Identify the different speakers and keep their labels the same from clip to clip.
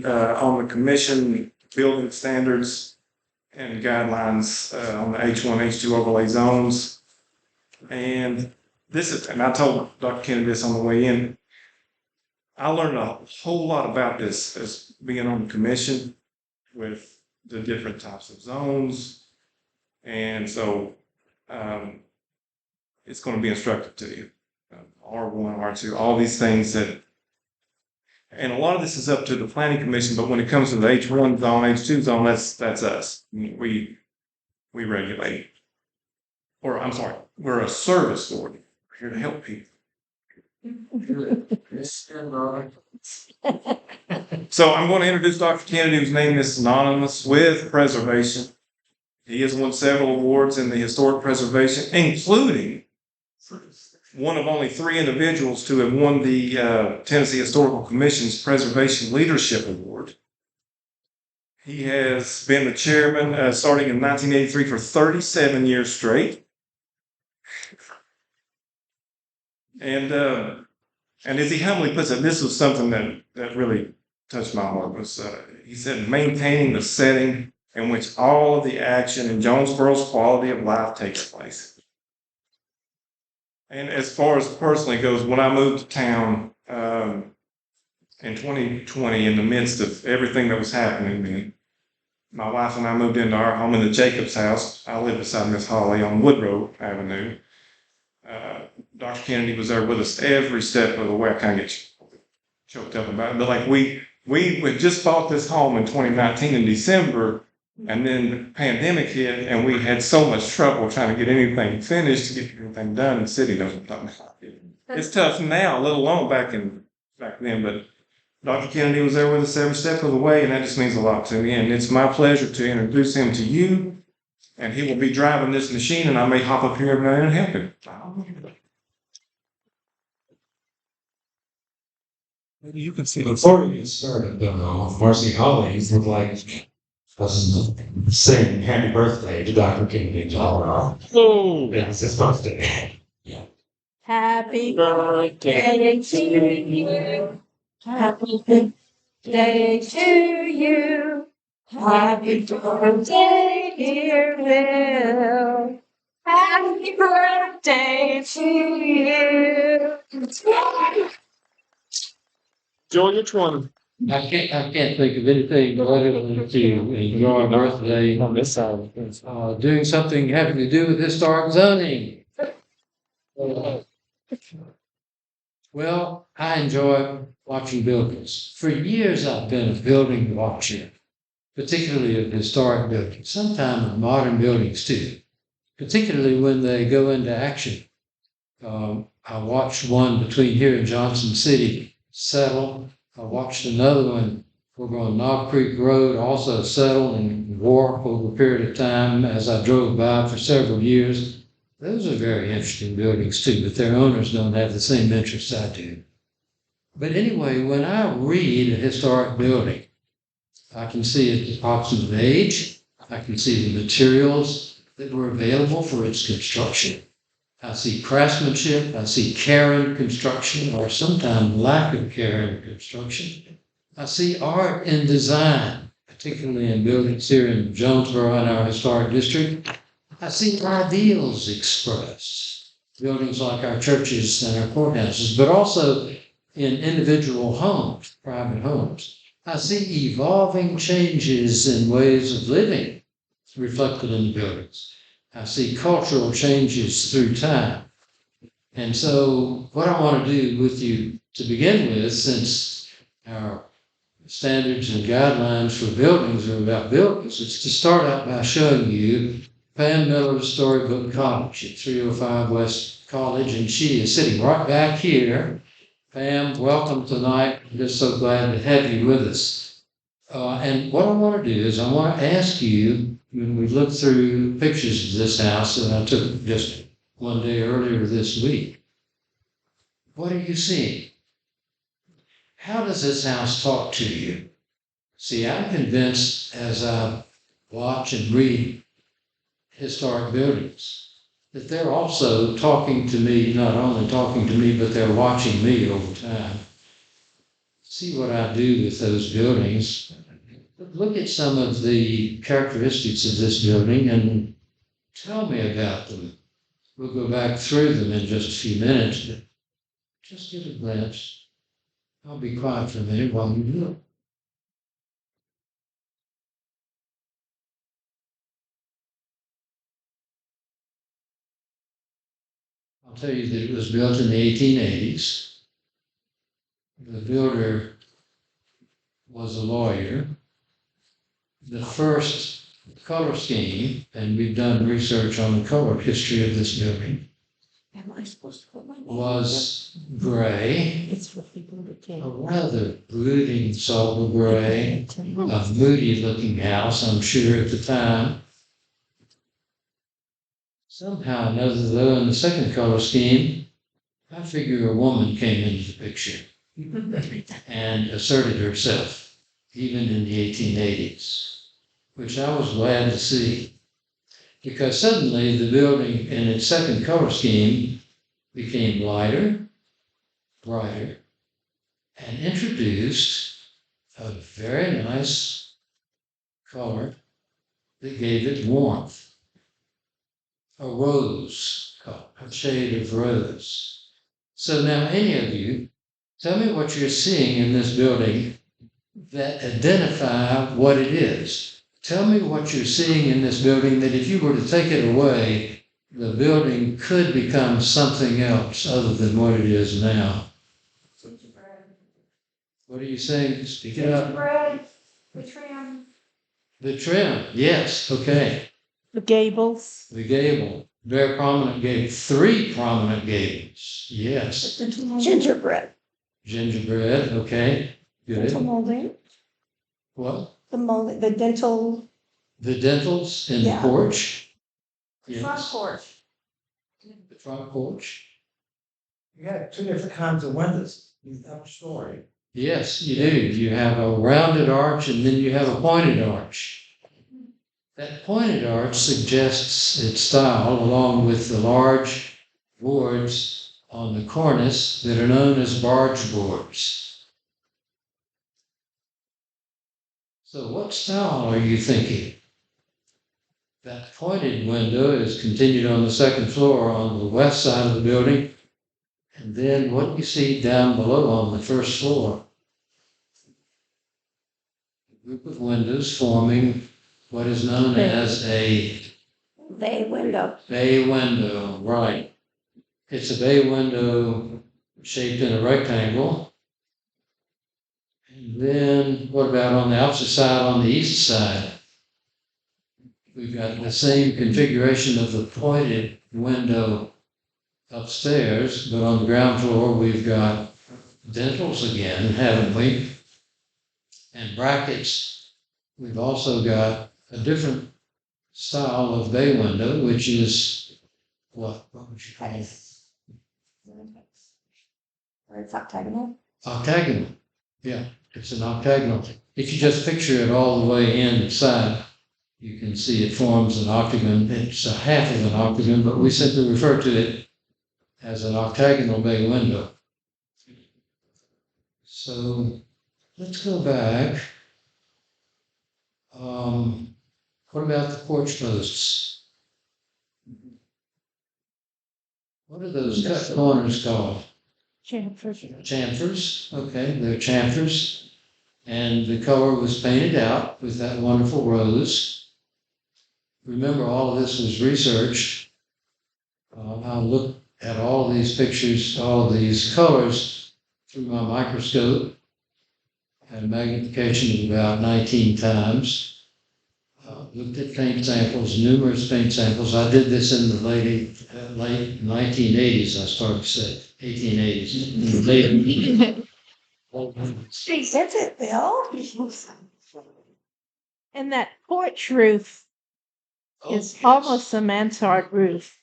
Speaker 1: currently on the commission building standards and guidelines on the H1, H2 overlay zones. And and I told Dr. Kennedy this on the way in, I learned a whole lot about this as being on the commission with the different types of zones. And so it's going to be instructive to you. R1, R2, all these things and a lot of this is up to the planning commission, but when it comes to the H1 zone, H2 zone, that's us. We regulate. Or I'm sorry, we're a service board. We're here to help people. So I'm going to introduce Dr. Kennedy, whose name is synonymous with preservation. He has won several awards in the historic preservation, including one of only 3 individuals to have won the Tennessee Historical Commission's Preservation Leadership Award. He has been the chairman starting in 1983 for 37 years straight. And as he humbly puts it, this was something that really touched my heart. He said, maintaining the setting in which all of the action in Jonesborough's quality of life takes place. And as far as personally goes, when I moved to town in 2020, in the midst of everything that was happening, and my wife and I moved into our home in the Jacobs house. I live beside Miss Holly on Woodrow Avenue. Dr. Kennedy was there with us every step of the way. I kind of get choked up about it, but like we just bought this home in 2019 in December. And then the pandemic hit, and we had so much trouble trying to get anything finished, to get everything done. The city knows what I'm talking about. It's tough now, let alone back then. But Dr. Kennedy was there with us every step of the way, and that just means a lot to me. And it's my pleasure to introduce him to you. And he will be driving this machine, and I may hop up here every now and help him.
Speaker 2: You can see before you get started, Marcy Hollies looked like saying happy birthday to Dr. Kennedy. Oh, it's his birthday.
Speaker 3: Yeah. Happy birthday to you. Happy birthday to you. Happy birthday, dear Bill. Happy birthday to you.
Speaker 1: Joy, which one?
Speaker 4: I can't think of anything better than to enjoy a birthday on this side. Doing something having to do with historic zoning. Well, I enjoy watching buildings. For years, I've been a building watcher, particularly of historic buildings, sometimes of modern buildings too, particularly when they go into action. I watched one between here and Johnson City settle. I watched another one over on Knob Creek Road also settle and warp over a period of time as I drove by for several years. Those are very interesting buildings too, but their owners don't have the same interests I do. But anyway, when I read a historic building, I can see its approximate age. I can see the materials that were available for its construction. I see craftsmanship, I see care in construction, or sometimes lack of care in construction. I see art in design, particularly in buildings here in Jonesborough in our historic district. I see ideals expressed, buildings like our churches and our courthouses, but also in individual homes, private homes. I see evolving changes in ways of living reflected in the buildings. I see cultural changes through time. And so what I want to do with you to begin with, since our standards and guidelines for buildings are about buildings, is to start out by showing you Pam Miller's Storybook Cottage at 305 West College, and she is sitting right back here. Pam, welcome tonight. I'm just so glad to have you with us. And what I want to do is I want to ask you, when we looked through pictures of this house that I took just one day earlier this week, what are you seeing? How does this house talk to you? See, I'm convinced as I watch and read historic buildings that they're also talking to me, not only talking to me, but they're watching me over time. see what I do with those buildings. Look at some of the characteristics of this building and tell me about them. We'll go back through them in just a few minutes, but just give a glance. I'll be quiet for a minute while you look. I'll tell you that it was built in the 1880s. The builder was a lawyer. The first color scheme, and we've done research on the color history of this building,
Speaker 3: Am I supposed to put my name?
Speaker 4: was gray,
Speaker 3: It's for people that
Speaker 4: a
Speaker 3: can't.
Speaker 4: rather brooding sulphur gray, a moody looking house, I'm sure at the time. Somehow or another, though, in the second color scheme, I figure a woman came into the picture and asserted herself, even in the 1880s, which I was glad to see. Because suddenly the building in its second color scheme became lighter, brighter, and introduced a very nice color that gave it warmth. A rose color, a shade of rose. So now any of you, tell me what you're seeing in this building that identify what it is. Tell me what you're seeing in this building that if you were to take it away, the building could become something else other than what it is now. What are you saying? Speak it up.
Speaker 3: Gingerbread, the trim.
Speaker 4: The trim, yes, okay.
Speaker 3: The gables.
Speaker 4: The gable, very prominent gable, 3 prominent gables, yes.
Speaker 3: Gingerbread.
Speaker 4: Gingerbread, okay,
Speaker 3: Dental
Speaker 4: good.
Speaker 3: molding.
Speaker 4: What?
Speaker 3: The molding, the dental.
Speaker 4: The dentals in the
Speaker 3: Yeah.
Speaker 4: porch?
Speaker 3: Front
Speaker 4: Yes.
Speaker 3: porch.
Speaker 4: The front porch?
Speaker 2: You got 2 different kinds of windows, each story.
Speaker 4: Yes, you do. You have a rounded arch and then you have a pointed arch. That pointed arch suggests its style along with the large boards on the cornice that are known as barge boards. So what style are you thinking? That pointed window is continued on the second floor on the west side of the building. And then what you see down below on the first floor? A group of windows forming what is known as a
Speaker 3: Bay window.
Speaker 4: bay window, right. It's a bay window shaped in a rectangle. And then what about on the opposite side, on the east side? We've got the same configuration of the pointed window upstairs, but on the ground floor we've got dentals again, haven't we? And brackets. We've also got a different style of bay window, which is what would you call it?
Speaker 3: Or it's octagonal.
Speaker 4: Octagonal. Yeah, it's an octagonal. If you just picture it all the way inside, you can see it forms an octagon. It's a half of an octagon, but we simply refer to it as an octagonal bay window. So let's go back. What about the porch posts? What are those cut corners called? Chamfers, okay, they're chamfers. And the color was painted out with that wonderful rose. Remember, all of this was researched. I looked at all of these pictures, all of these colors through my microscope. Had a magnification of about 19 times. Looked at paint samples, numerous paint samples. I did this in the late 1980s, I started to say, 1880s. Late.
Speaker 3: That's it, Bill. And that porch roof is
Speaker 4: yes.
Speaker 3: almost a mansard roof.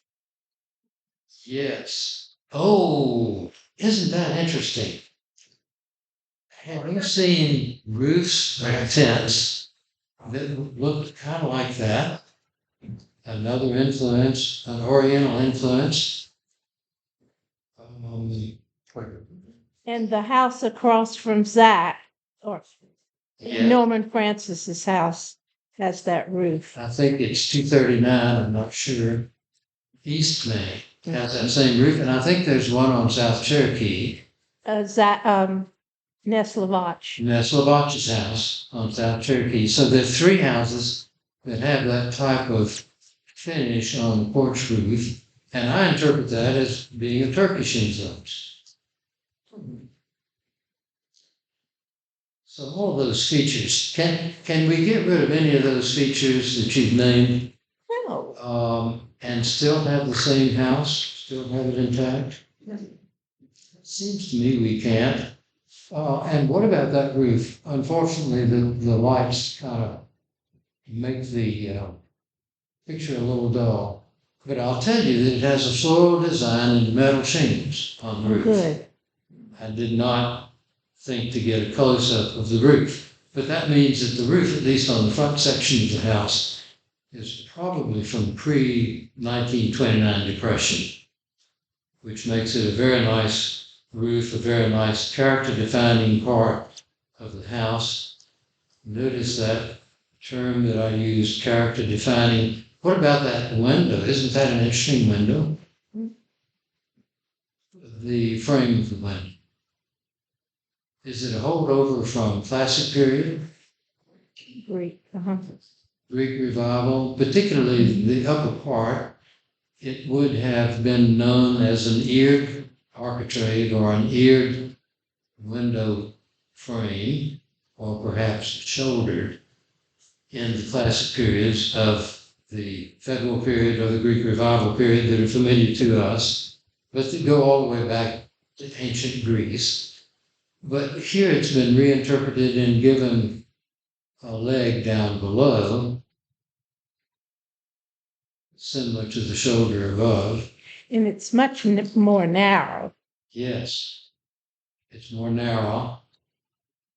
Speaker 4: Yes. Oh, isn't that interesting? Have you seen roofs or tents that looked kind of like that? Another influence, an Oriental influence.
Speaker 3: And the house across from Zach, or
Speaker 4: Yeah.
Speaker 3: Norman Francis's house, has that roof.
Speaker 4: I think it's 239, I'm not sure. East Main has that same roof, and I think there's one on South Cherokee.
Speaker 3: Zach, Neslavach.
Speaker 4: That's Lavach's house on South Cherokee. So there are three houses that have that type of finish on the porch roof, and I interpret that as being a Turkish influence. So all those features, can we get rid of any of those features that you've named,
Speaker 3: No.
Speaker 4: and still have the same house, still have it intact? It seems to me we can't. And what about that roof? Unfortunately, the lights kind of make the picture a little dull. But I'll tell you that it has a floral design and metal shingles on the roof.
Speaker 3: Good.
Speaker 4: I did not think to get a close-up of the roof. But that means that the roof, at least on the front section of the house, is probably from pre-1929 Depression, which makes it a very nice roof, a very nice character-defining part of the house. Notice that term that I used, character-defining. What about that window? Isn't that an interesting window? The frame of the window. Is it a holdover from classic period?
Speaker 3: Greek.
Speaker 4: Greek revival, particularly the upper part? It would have been known as an eared architrave or an eared window frame, or perhaps shouldered, in the classic periods of the Federal period or the Greek revival period that are familiar to us, but that go all the way back to ancient Greece. But here it's been reinterpreted and given a leg down below, similar to the shoulder above.
Speaker 3: And it's much more narrow.
Speaker 4: Yes, it's more narrow.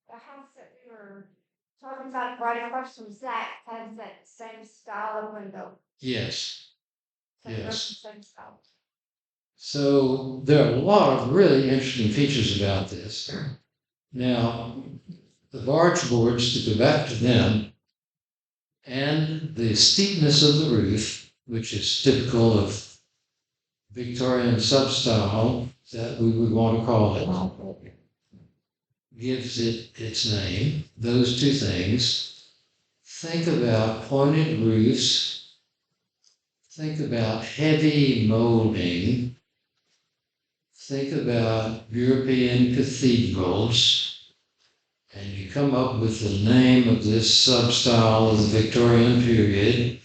Speaker 5: The house that we were talking about right across from Zach has that same style of window.
Speaker 4: Yes. Yes.
Speaker 5: Same style.
Speaker 4: So there are a lot of really interesting features about this. Now, the barge boards, to go back to them, and the steepness of the roof, which is typical of Victorian substyle, that we would want to call it, gives it its name. Those two things. Think about pointed roofs. Think about heavy molding. Think about European cathedrals, and you come up with the name of this substyle of the Victorian period,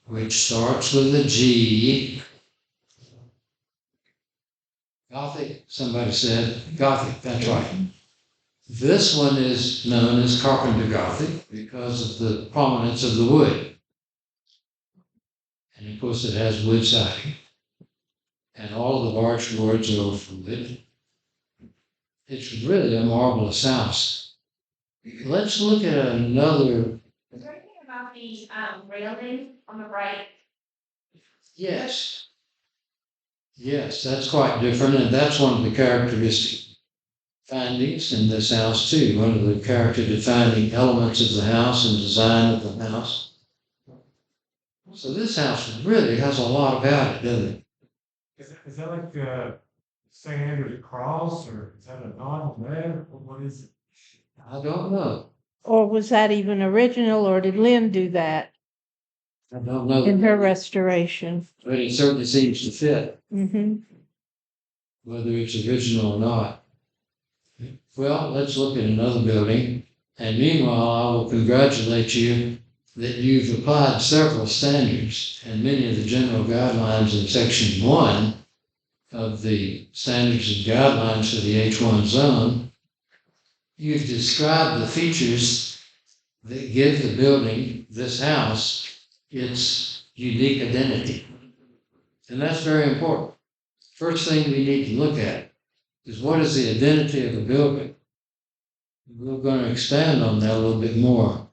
Speaker 4: which starts with a G. Gothic, somebody said. Gothic, that's right. This one is known as Carpenter Gothic because of the prominence of the wood. And of course it has wood siding. And all of the barge boards are from wood. It's really a marvelous house. Let's look at another.
Speaker 5: Is there anything about the railing on the right?
Speaker 4: Yes. Yes, that's quite different, and that's one of the characteristic findings in this house too. One of the character-defining elements of the house and design of the house. So this house really has a lot about it, doesn't it?
Speaker 1: Is that like St. Andrew's Cross, or is that a nod there? What is it?
Speaker 4: I don't know.
Speaker 3: Or was that even original, or did Lynn do that
Speaker 4: I don't know.
Speaker 3: in her restoration?
Speaker 4: But it certainly seems to fit,
Speaker 3: Mm-hmm.
Speaker 4: whether it's original or not. Well, let's look at another building. And meanwhile, I will congratulate you that you've applied several standards and many of the general guidelines in Section 1 of the standards and guidelines for the H1 zone. You've described the features that give the building, this house, its unique identity. And that's very important. First thing we need to look at is what is the identity of the building? We're going to expand on that a little bit more.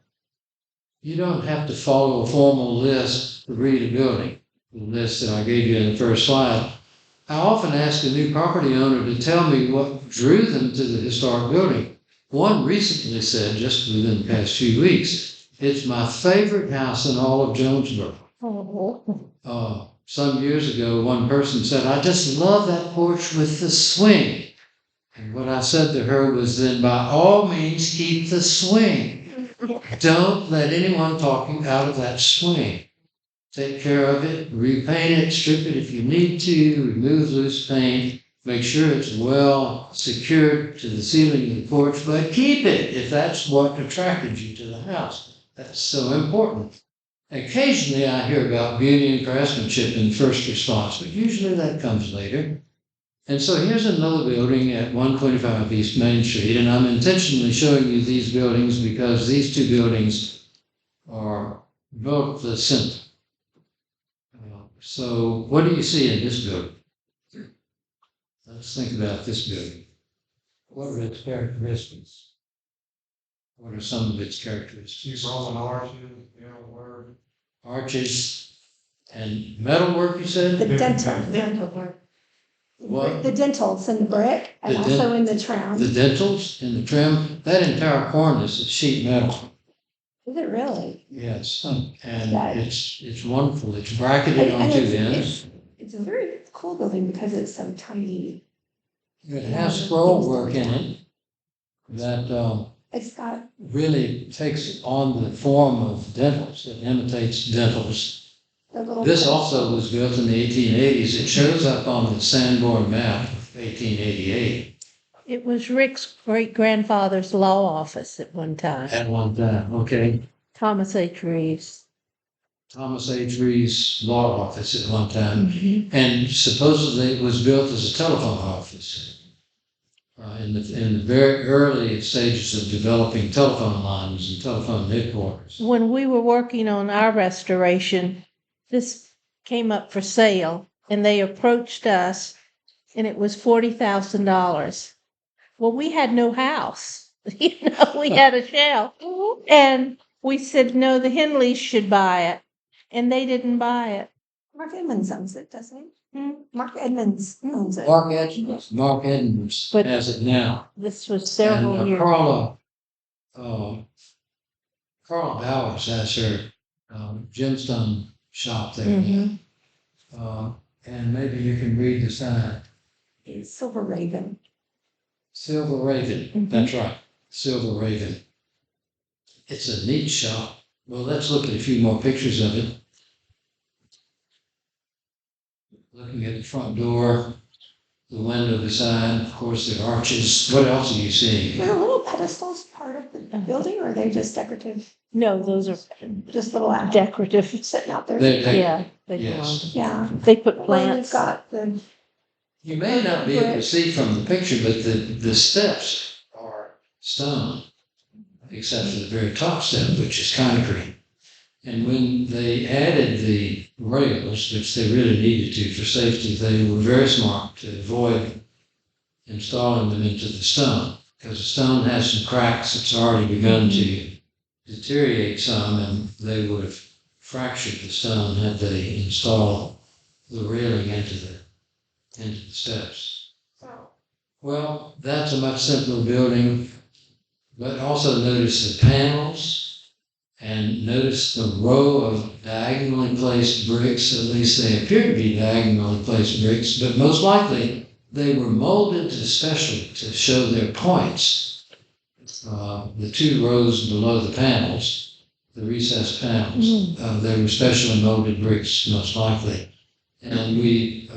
Speaker 4: You don't have to follow a formal list to read a building, the list that I gave you in the first slide. I often ask a new property owner to tell me what drew them to the historic building. One recently said, just within the past few weeks, it's my favorite house in all of Jonesborough. Some years ago, one person said, I just love that porch with the swing. And what I said to her was, then by all means, keep the swing. Don't let anyone talk you out of that swing. Take care of it, repaint it, strip it if you need to, remove loose paint, make sure it's well secured to the ceiling of the porch, but keep it if that's what attracted you to the house. That's so important. Occasionally I hear about beauty and craftsmanship in first response, but usually that comes later. And so here's another building at 125 East Main Street, and I'm intentionally showing you these buildings because these two buildings are both the center. So what do you see in this building? Let's think about this building. What are its characteristics? What are some of its characteristics?
Speaker 1: Use Roman arches, word.
Speaker 4: Arches and metalwork, you said?
Speaker 5: The dental work.
Speaker 4: What?
Speaker 5: The dentals in the brick and
Speaker 4: The
Speaker 5: also in the trim.
Speaker 4: The dentals in the trim, that entire cornice is sheet metal.
Speaker 5: Is it really?
Speaker 4: Yes, and it's wonderful. It's bracketed on two ends.
Speaker 5: It's a very cool building because it's so tiny.
Speaker 4: It has scroll work in it that
Speaker 5: It's got,
Speaker 4: really takes on the form of dentals. It imitates dentals.
Speaker 5: the little.
Speaker 4: This also was built in the 1880s. It shows up on the Sanborn map of 1888
Speaker 3: It was Rick's great-grandfather's law office at one time,
Speaker 4: at one time. Okay.
Speaker 3: Thomas H. Reeves.
Speaker 4: Thomas H. Reeves' law office at one time. And supposedly it was built as a telephone office in the very early stages of developing telephone lines and telephone headquarters.
Speaker 3: When we were working on our restoration, this came up for sale, and they approached us, and it was $40,000. Well, we had no house. We had a shell. And we said, no, the Henleys should buy it. And they didn't buy it.
Speaker 5: Mark Edmonds owns it, doesn't he? Mark Edmonds owns it.
Speaker 4: Mark Edmonds
Speaker 3: But-
Speaker 4: has it now.
Speaker 3: This was several
Speaker 4: And
Speaker 3: years.
Speaker 4: Carla Bowers has her gemstone shop there.
Speaker 3: Mhm.
Speaker 4: And maybe you can read the sign.
Speaker 5: It's Silver Raven.
Speaker 4: Silver Raven, that's right, Silver Raven. It's a neat shop. Well, let's look at a few more pictures of it. Looking at the front door, the window, the sign, of course, the arches. What else are you seeing?
Speaker 5: Are the little pedestals part of the building or are they just decorative?
Speaker 3: No, those are
Speaker 5: Just little
Speaker 3: decorative.
Speaker 5: sitting out there?
Speaker 3: Yeah, they
Speaker 4: Yes.
Speaker 3: belong to.
Speaker 5: Yeah.
Speaker 3: They put
Speaker 5: Well,
Speaker 3: plants.
Speaker 5: we've got the,
Speaker 4: You may not be able to see from the picture, but the steps are stone, except for the very top step, which is concrete. And when they added the rails, which they really needed to for safety, they were very smart to avoid installing them into the stone, because the stone has some cracks. It's already begun to deteriorate some, and they would have fractured the stone had they installed the railing into the steps. Well, that's a much simpler building, but also notice the panels and notice the row of diagonally placed bricks. At least they appear to be diagonally placed bricks, but most likely they were molded especially to show their points. The two rows below the panels, the recessed panels, they were specially molded bricks most likely. And we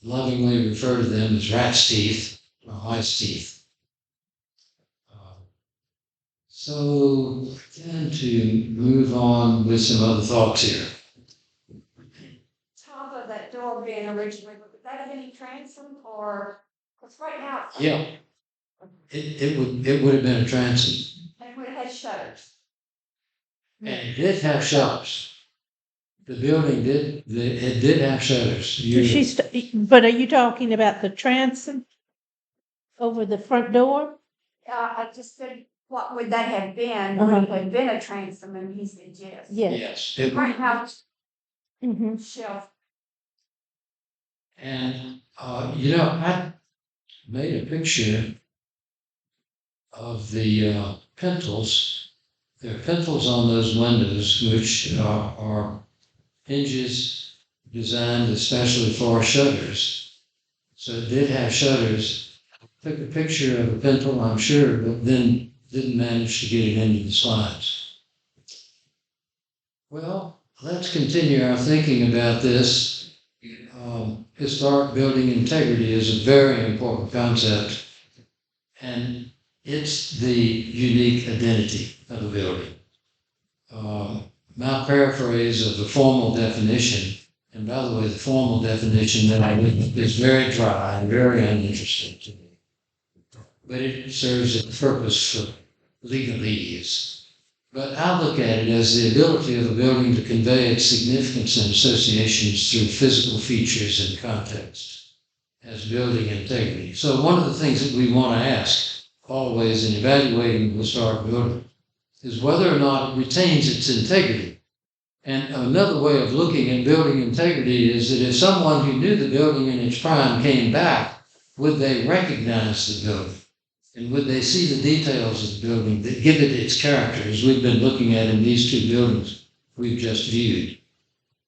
Speaker 4: lovingly refer to them as rat's teeth or mice teeth. So then to move on with some other thoughts here.
Speaker 5: top of that door being originally, would that have any transom or, because right now.
Speaker 4: Yeah. It would have been a transom.
Speaker 5: And it had shutters.
Speaker 4: And it did have shutters. The building did have shutters.
Speaker 3: But are you talking about the transom over the front door?
Speaker 5: I just said, what would that have been?
Speaker 3: Uh-huh.
Speaker 5: Would it have been a transom? And he said, yes.
Speaker 3: Yes.
Speaker 4: Yes.
Speaker 5: Right now,
Speaker 3: Mm-hmm.
Speaker 5: shelf.
Speaker 4: And, I made a picture of the pintles. There are pintles on those windows, which are hinges designed especially for shutters. So it did have shutters. Took a picture of a pintle, I'm sure, but then didn't manage to get it into the slides. Well, let's continue our thinking about this. Historic building integrity is a very important concept, and it's the unique identity of a building. My paraphrase of the formal definition, and by the way, the formal definition that I read is very dry and very uninteresting to me, but it serves a purpose for legalese. But I look at it as the ability of a building to convey its significance and associations through physical features and context as building integrity. So one of the things that we want to ask always in evaluating the historic building is whether or not it retains its integrity. And another way of looking at building integrity is that if someone who knew the building in its prime came back, would they recognize the building? And would they see the details of the building that give it its character, as we've been looking at in these two buildings we've just viewed?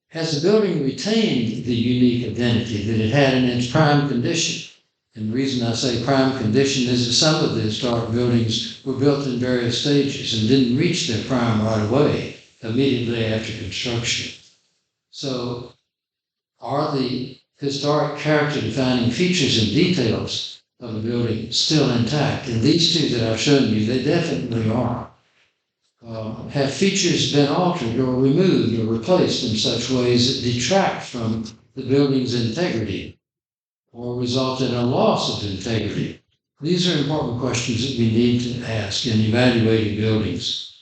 Speaker 4: Has the building retained the unique identity that it had in its prime condition? And the reason I say prime condition is that some of the historic buildings were built in various stages and didn't reach their prime right away, immediately after construction. So, are the historic character-defining features and details of the building still intact? And these two that I've shown you, they definitely are. Have features been altered or removed or replaced in such ways that detract from the building's integrity or result in a loss of integrity? These are important questions that we need to ask in evaluating buildings,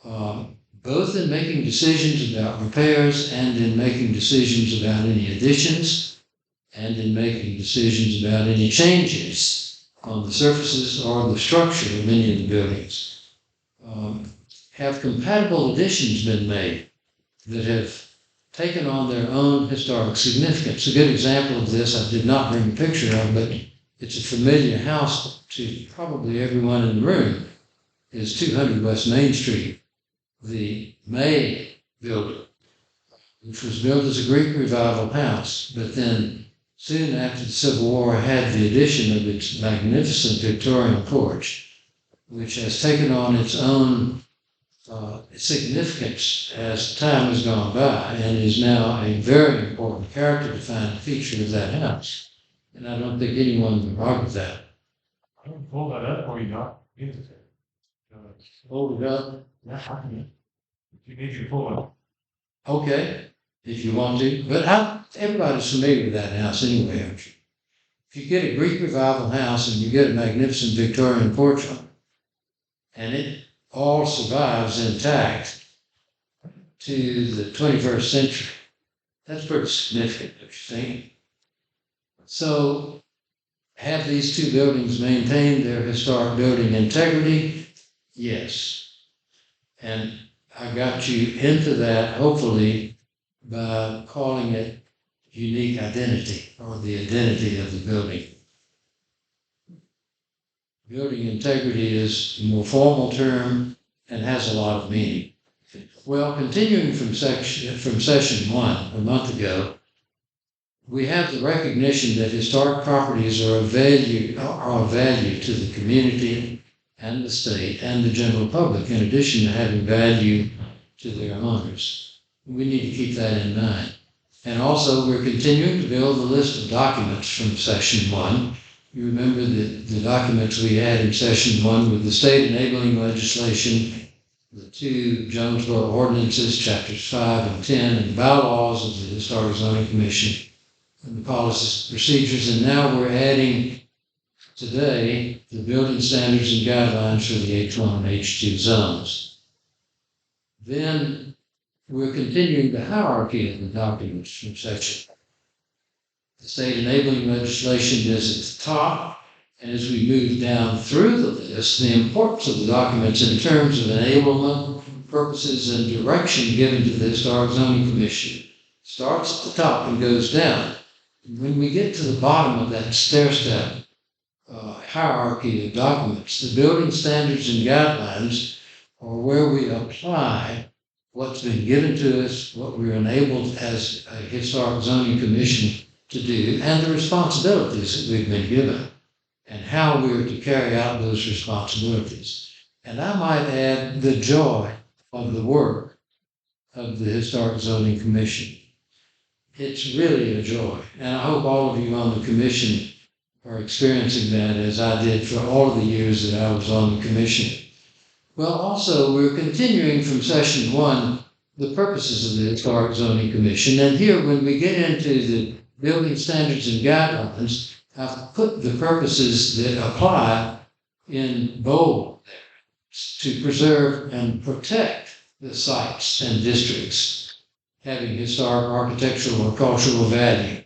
Speaker 4: both in making decisions about repairs and in making decisions about any additions and in making decisions about any changes on the surfaces or the structure of any of the buildings. Have compatible additions been made that have taken on their own historic significance? A good example of this, I did not bring a picture of, but it's a familiar house to probably everyone in the room, is 200 West Main Street, the May building, which was built as a Greek Revival house, but then soon after the Civil War had the addition of its magnificent Victorian porch, which has taken on its own significance as time has gone by and is now a very important character-defining feature of that house. And I don't think anyone would argue that.
Speaker 2: I can pull that up or you not.
Speaker 4: Hold it up.
Speaker 2: Yeah, I can. If you need you to pull it.
Speaker 4: Okay, if you want to. But everybody's familiar with that house anyway, aren't you? If you get a Greek Revival house and you get a magnificent Victorian porch on it, and it all survives intact to the 21st century, that's pretty significant, don't you think? So, have these two buildings maintained their historic building integrity? Yes. And I got you into that, hopefully, by calling it unique identity, or the identity of the building. Building integrity is a more formal term and has a lot of meaning. Well, continuing from session one a month ago, we have the recognition that historic properties are of value to the community and the state and the general public, in addition to having value to their owners. We need to keep that in mind. And also, we're continuing to build the list of documents from session one. You remember the documents we had in session one with the state enabling legislation, the two Jonesborough ordinances, chapters 5 and 10, and the bylaws of the Historic Zoning Commission, and the policies and procedures. And now we're adding today the building standards and guidelines for the H1 and H2 zones. Then we're continuing the hierarchy of the documents from section. The state enabling legislation is at the top, and as we move down through the list, the importance of the documents in terms of enablement, purposes, and direction given to the Historic Zoning Commission starts at the top and goes down. When we get to the bottom of that stair-step hierarchy of documents, the building standards and guidelines are where we apply what's been given to us, what we're enabled as a historic zoning commission to do, and the responsibilities that we've been given, and how we're to carry out those responsibilities. And I might add the joy of the work of the Historic Zoning Commission. It's really a joy, and I hope all of you on the commission are experiencing that as I did for all of the years that I was on the commission. Well, also, we're continuing from session 1 the purposes of the Historic Zoning Commission, and here when we get into the building standards and guidelines, I've put the purposes that apply in bold there to preserve and protect the sites and districts having historic, architectural, or cultural value,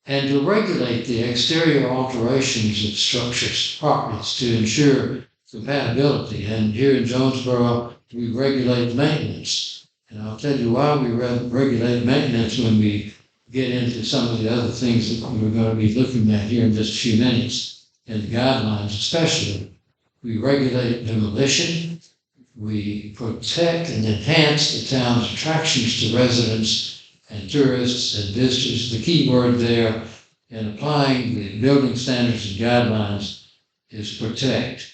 Speaker 4: and to regulate the exterior alterations of structures, properties to ensure compatibility. And here in Jonesborough, we regulate maintenance. And I'll tell you why we regulate maintenance when we get into some of the other things that we're going to be looking at here in just a few minutes, and the guidelines especially. We regulate demolition. We protect and enhance the town's attractions to residents and tourists and visitors. The key word there in applying the building standards and guidelines is protect.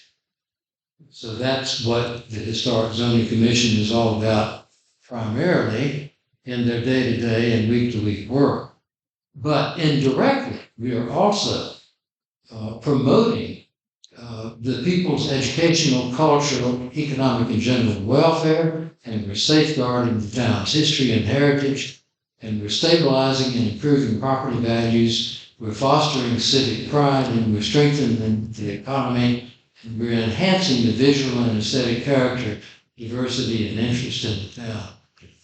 Speaker 4: So that's what the Historic Zoning Commission is all about, primarily in their day-to-day and week-to-week work. But indirectly, we are also promoting the people's educational, cultural, economic, and general welfare, and we're safeguarding the town's history and heritage, and we're stabilizing and improving property values, we're fostering civic pride, and we're strengthening the economy, and we're enhancing the visual and aesthetic character, diversity, and interest in the town.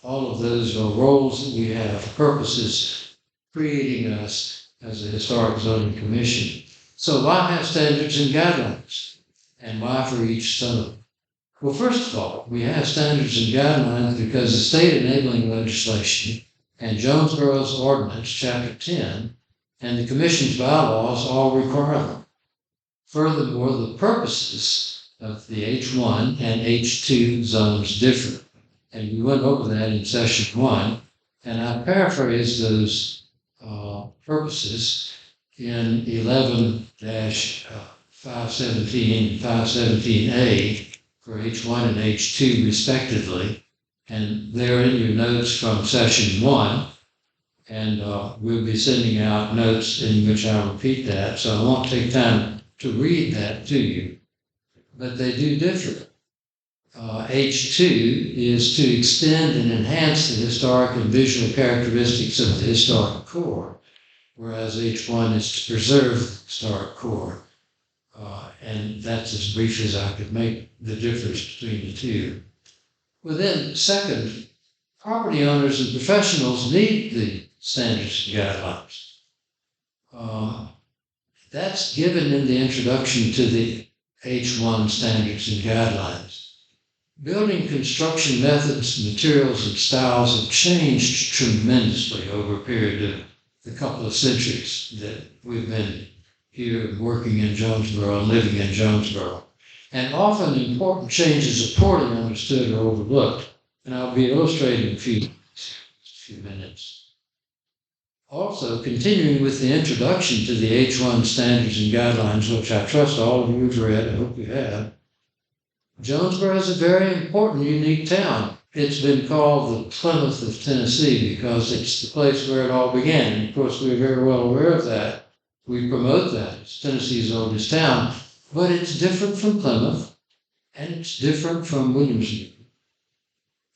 Speaker 4: All of those are roles that we have, purposes creating us as a Historic Zoning Commission. So why have standards and guidelines? And why for each zone? Well, first of all, we have standards and guidelines because the state enabling legislation and Jonesborough's ordinance, Chapter 10, and the Commission's bylaws all require them. Furthermore, the purposes of the H1 and H2 zones differ. And we went over that in session 1, and I paraphrased those purposes in 11-517 and 517A for H1 and H2 respectively. And they're in your notes from session 1. And we'll be sending out notes in which I'll repeat that. So I won't take time to read that to you. But they do differ. H2 is to extend and enhance the historic and visual characteristics of the historic core, whereas H1 is to preserve the historic core. And that's as brief as I could make the difference between the two. Well then, second, property owners and professionals need the standards and guidelines. That's given in the introduction to the H1 standards and guidelines. Building construction methods, materials, and styles have changed tremendously over a period of the couple of centuries that we've been here working in Jonesborough and living in Jonesborough. And often important changes are poorly understood or overlooked. And I'll be illustrating in a few minutes. Also, continuing with the introduction to the H1 standards and guidelines, which I trust all of you have read, I hope you have, Jonesborough is a very important, unique town. It's been called the Plymouth of Tennessee because it's the place where it all began. And of course, we're very well aware of that. We promote that. It's Tennessee's oldest town. But it's different from Plymouth, and it's different from Williamsburg.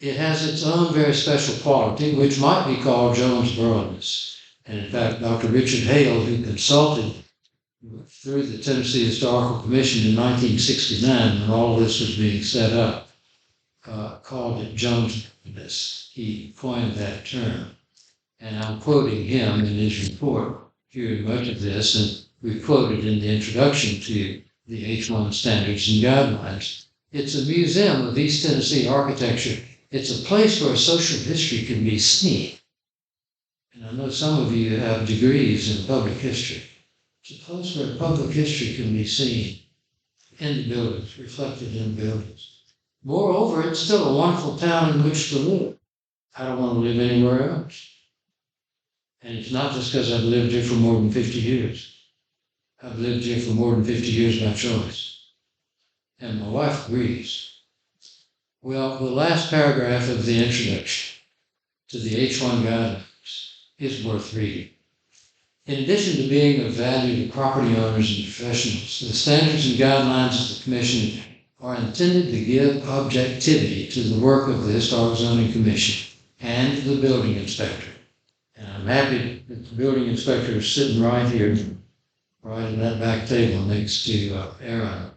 Speaker 4: It has its own very special quality, which might be called Jonesboroughness. And in fact, Dr. Richard Hale, who consulted through the Tennessee Historical Commission in 1969, when all this was being set up, called it Jonesboroughness. He coined that term. And I'm quoting him in his report here, much of this, and we quoted in the introduction to the H1 standards and guidelines. It's a museum of East Tennessee architecture. It's a place where social history can be seen. and I know some of you have degrees in public history. It's a place where public history can be seen in the buildings, reflected in the buildings. Moreover, it's still a wonderful town in which to live. I don't want to live anywhere else. And it's not just because I've lived here for more than 50 years. I've lived here for more than 50 years by choice. And my wife agrees. Well, the last paragraph of the introduction to the H1 guidelines is worth reading. In addition to being of value to property owners and professionals, the standards and guidelines of the Commission are intended to give objectivity to the work of the Historic Zoning Commission and the building inspector. And I'm happy that the building inspector is sitting right here, right at that back table next to Aaron.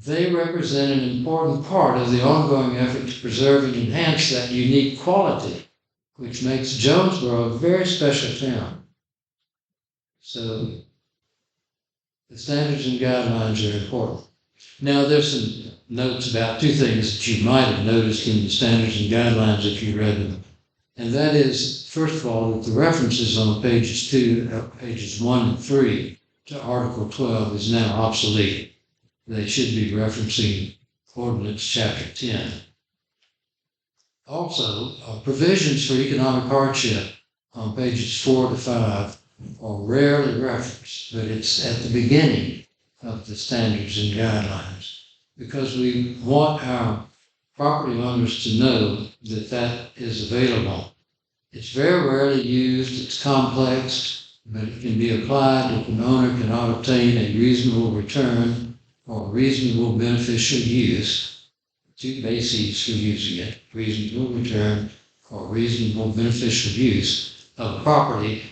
Speaker 4: They represent an important part of the ongoing effort to preserve and enhance that unique quality, which makes Jonesborough a very special town. So the standards and guidelines are important. Now there's some notes about two things that you might have noticed in the standards and guidelines if you read them. And that is, first of all, that the references on pages 1 and 3 to Article 12 is now obsolete. They should be referencing Ordinance Chapter 10. Also, provisions for economic hardship on pages 4 to 5 are rarely referenced, but it's at the beginning of the standards and guidelines because we want our property owners to know that that is available. It's very rarely used, it's complex, but it can be applied if an owner cannot obtain a reasonable return or reasonable beneficial use. Two bases for using it: reasonable return or reasonable beneficial use of a property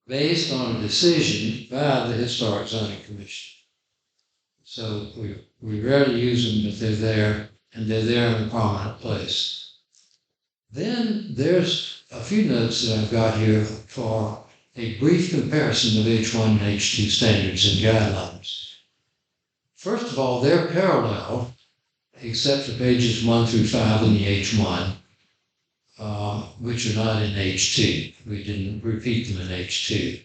Speaker 4: based on a decision by the Historic Zoning Commission. So we rarely use them, but they're there, and they're there in a prominent place. Then there's a few notes that I've got here for a brief comparison of H1 and H2 standards and guidelines. First of all, they're parallel, except for pages 1 through 5 in the H1, which are not in H2. We didn't repeat them in H2.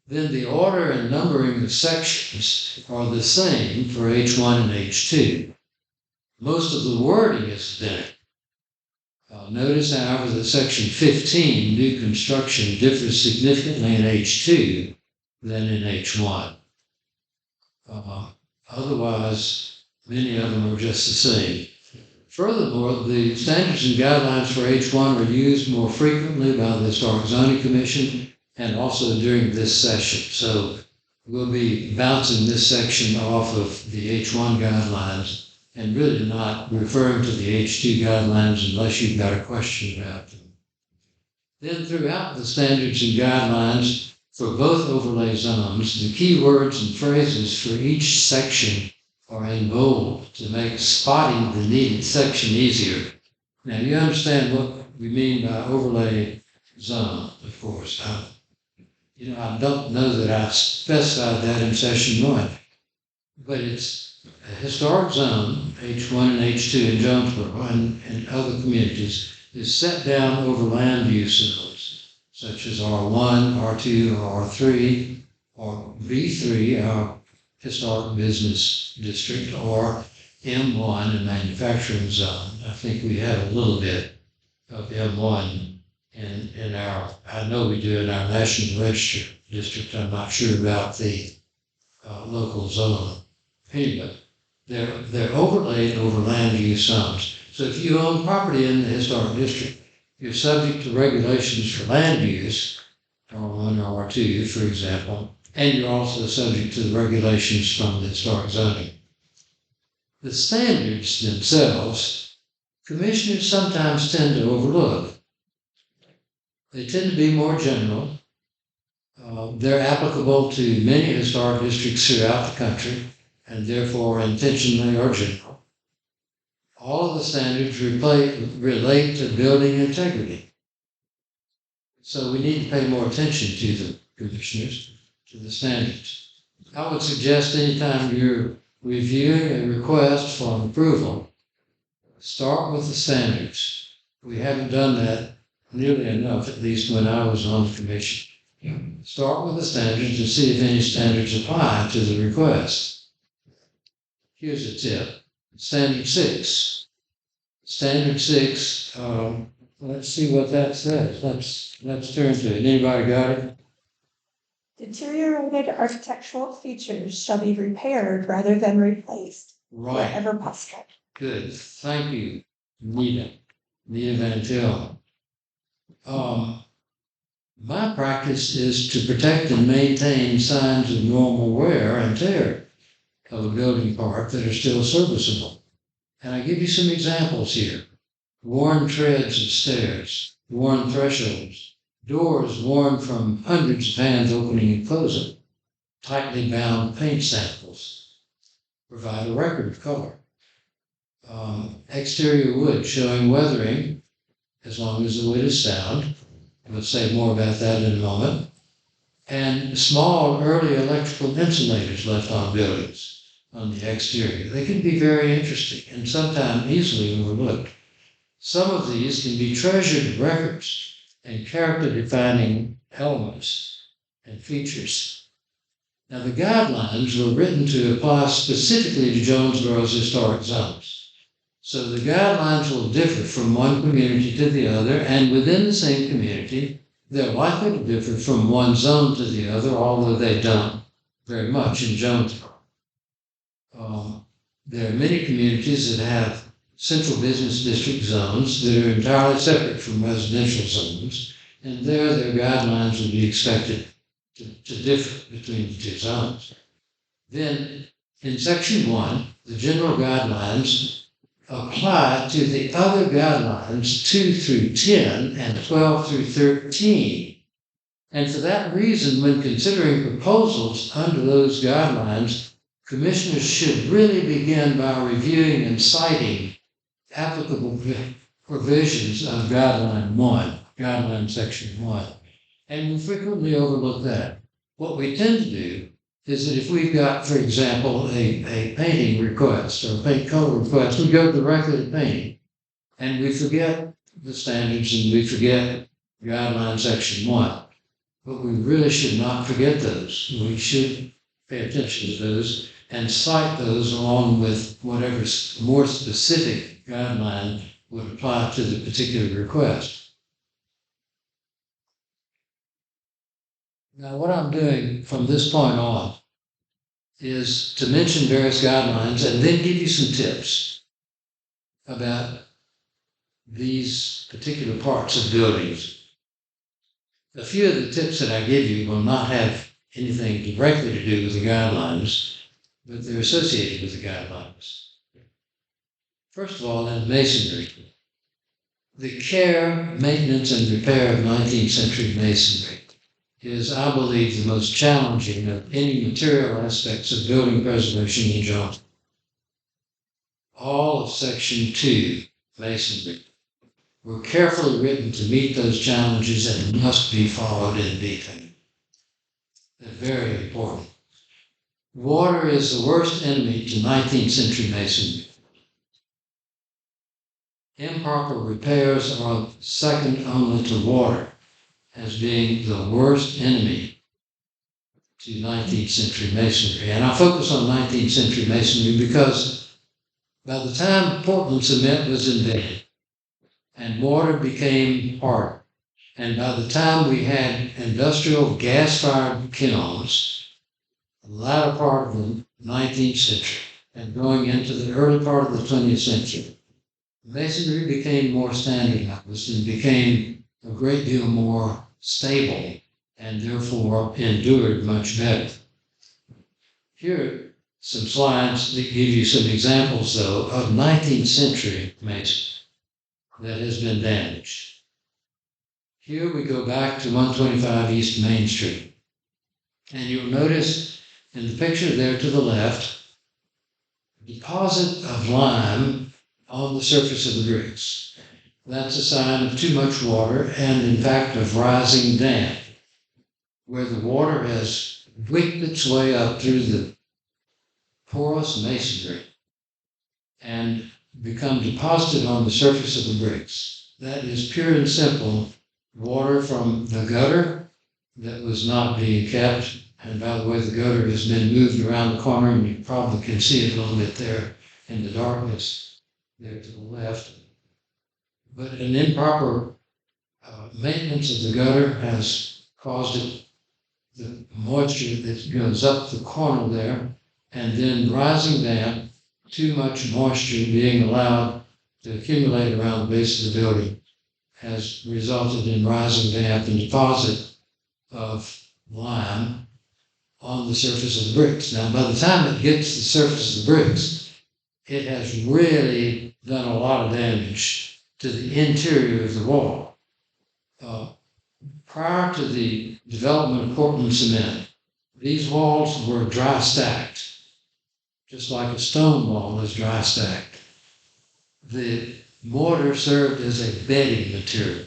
Speaker 4: Then the order and numbering of sections are the same for H1 and H2. Most of the wording is identical. Notice, however, that section 15, new construction, differs significantly in H2 than in H1. Otherwise, many of them are just the same. Furthermore, the standards and guidelines for H1 are used more frequently by the Historic Zoning Commission and also during this session. So we'll be bouncing this section off of the H1 guidelines and really not referring to the H2 guidelines unless you've got a question about them. Then throughout the standards and guidelines for both overlay zones, the key words and phrases for each section are in bold to make spotting the needed section easier. Now you understand what we mean by overlay zone, of course. I don't know that I specified that in session 1, but it's a historic zone, H1 and H2 in Jonesborough and other communities, is set down over land use zones, such as R1, R2, or R3, or B3, our historic business district, or M1, a manufacturing zone. I think we have a little bit of M1 in our, I know we do in our National Register district. I'm not sure about the local zone. Anyway, they're overlaid over land use zones. So if you own property in the historic district, you're subject to regulations for land use, R1 or R2, for example, and you're also subject to the regulations from the historic zoning. The standards themselves, commissioners sometimes tend to overlook. They tend to be more general. They're applicable to many historic districts throughout the country, and therefore intentionally are general. All of the standards relate to building integrity. So we need to pay more attention to the commissioners, to the standards. I would suggest anytime you're reviewing a request for approval, start with the standards. We haven't done that nearly enough, at least when I was on the commission. Start with the standards and see if any standards apply to the request. Here's a tip. Standard 6. Standard 6, let's see what that says. Let's turn to it. Anybody got it?
Speaker 5: Deteriorated architectural features shall be repaired rather than replaced
Speaker 4: Right.
Speaker 5: wherever possible.
Speaker 4: Good. Thank you, Nita Van Til. My practice is to protect and maintain signs of normal wear and tear of a building part that are still serviceable. And I give you some examples here. Worn treads of stairs, worn thresholds, doors worn from hundreds of hands opening and closing, tightly bound paint samples. Provide a record of color. Exterior wood showing weathering, as long as the wood is sound. We'll say more about that in a moment. And small early electrical insulators left on buildings on the exterior. They can be very interesting and sometimes easily overlooked. Some of these can be treasured records and character-defining elements and features. Now, the guidelines were written to apply specifically to Jonesborough's historic zones. So the guidelines will differ from one community to the other, and within the same community, they're likely to differ from one zone to the other, although they don't very much in Jonesborough. There are many communities that have central business district zones that are entirely separate from residential zones, and there their guidelines would be expected to differ between the two zones. Then, in Section 1, the general guidelines apply to the other guidelines 2 through 10 and 12 through 13. And for that reason, when considering proposals under those guidelines, commissioners should really begin by reviewing and citing applicable provisions of guideline section 1. And we frequently overlook that. What we tend to do is that if we've got, for example, a painting request or a paint color request, we go directly to painting, and we forget the standards and we forget guideline section 1. But we really should not forget those. We should pay attention to those and cite those along with whatever more specific guideline would apply to the particular request. Now, what I'm doing from this point on is to mention various guidelines and then give you some tips about these particular parts of buildings. A few of the tips that I give you will not have anything directly to do with the guidelines, but they're associated with the guidelines. First of all, in masonry, the care, maintenance, and repair of 19th century masonry is, I believe, the most challenging of any material aspects of building preservation in Jonesborough. All of Section 2, masonry, were carefully written to meet those challenges and must be followed in detail. They're very important. Water is the worst enemy to 19th century masonry. Improper repairs are second only to water as being the worst enemy to 19th century masonry. And I focus on 19th century masonry because by the time Portland cement was invented and water became hard, and by the time we had industrial gas-fired kilns, the latter part of the 19th century and going into the early part of the 20th century, masonry became more standardized and became a great deal more stable and therefore endured much better. Here are some slides that give you some examples, though, of 19th century masonry that has been damaged. Here we go back to 125 East Main Street. And you'll notice in the picture there to the left, a deposit of lime on the surface of the bricks. That's a sign of too much water and, in fact, of rising damp, where the water has wicked its way up through the porous masonry and become deposited on the surface of the bricks. That is pure and simple water from the gutter that was not being kept. And by the way, the gutter has been moved around the corner, and you probably can see it a little bit there in the darkness there to the left. But an improper maintenance of the gutter has caused it, the moisture that goes up the corner there, and then rising damp, too much moisture being allowed to accumulate around the base of the building has resulted in rising damp and deposit of lime on the surface of the bricks. Now, by the time it gets to the surface of the bricks, it has really done a lot of damage to the interior of the wall. Prior to the development of Portland cement, these walls were dry stacked, just like a stone wall is dry stacked. The mortar served as a bedding material.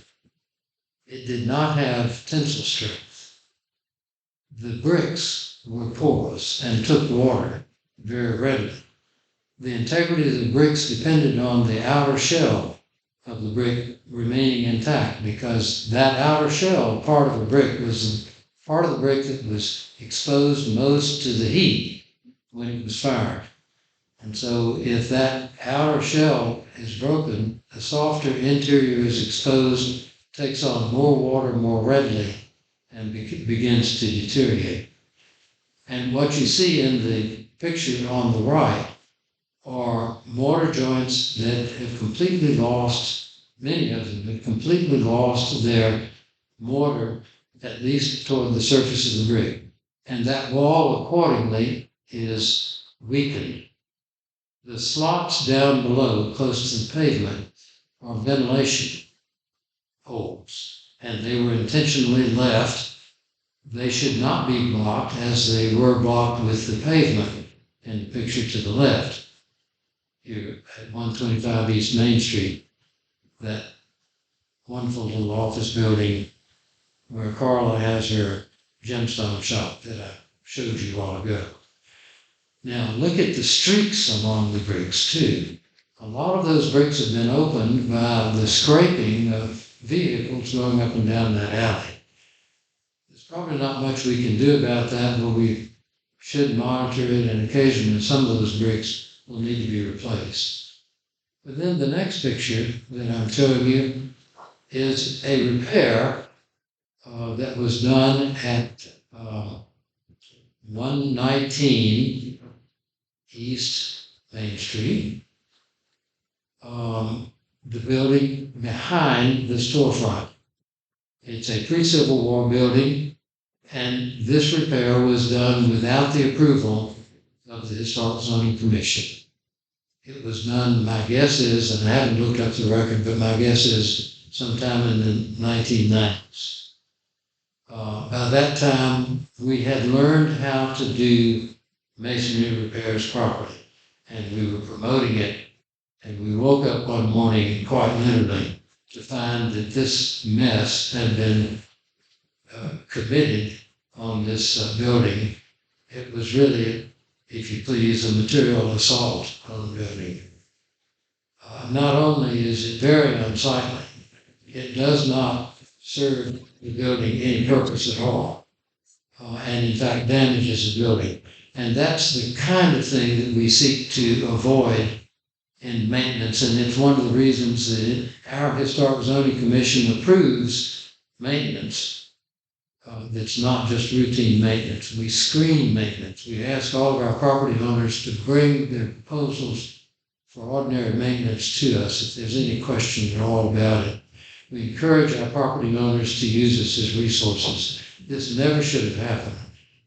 Speaker 4: It did not have tensile strength. The bricks were porous and took water very readily. The integrity of the bricks depended on the outer shell of the brick remaining intact, because that outer shell part of the brick was the part of the brick that was exposed most to the heat when it was fired. And so if that outer shell is broken, the softer interior is exposed, takes on more water more readily, and begins to deteriorate. And what you see in the picture on the right are mortar joints that have completely lost, many of them have completely lost their mortar, at least toward the surface of the brick. And that wall accordingly is weakened. The slots down below, close to the pavement, are ventilation holes, and they were intentionally left. They should not be blocked as they were blocked with the pavement in the picture to the left. Here at 125 East Main Street, that wonderful little office building where Carla has her gemstone shop that I showed you a while ago. Now look at the streaks along the bricks too. A lot of those bricks have been opened by the scraping of vehicles going up and down that alley. There's probably not much we can do about that, but we should monitor it, and occasionally some of those bricks will need to be replaced. But then the next picture that I'm showing you is a repair that was done at 119 East Main Street, the building behind the storefront. It's a pre-Civil War building, and this repair was done without the approval of the Historic Zoning Commission. It was done, my guess is, and I haven't looked up the record, but my guess is sometime in the 1990s. By that time, we had learned how to do masonry repairs properly, and we were promoting it. And we woke up one morning, quite literally, to find that this mess had been committed on this building. It was really, if you please, a material assault on the building. Not only is it very unsightly, it does not serve the building any purpose at all, and in fact damages the building. And that's the kind of thing that we seek to avoid in maintenance, and it's one of the reasons that our Historic Zoning Commission approves maintenance. That's not just routine maintenance. We screen maintenance. We ask all of our property owners to bring their proposals for ordinary maintenance to us if there's any question at all about it. We encourage our property owners to use us as resources. This never should have happened.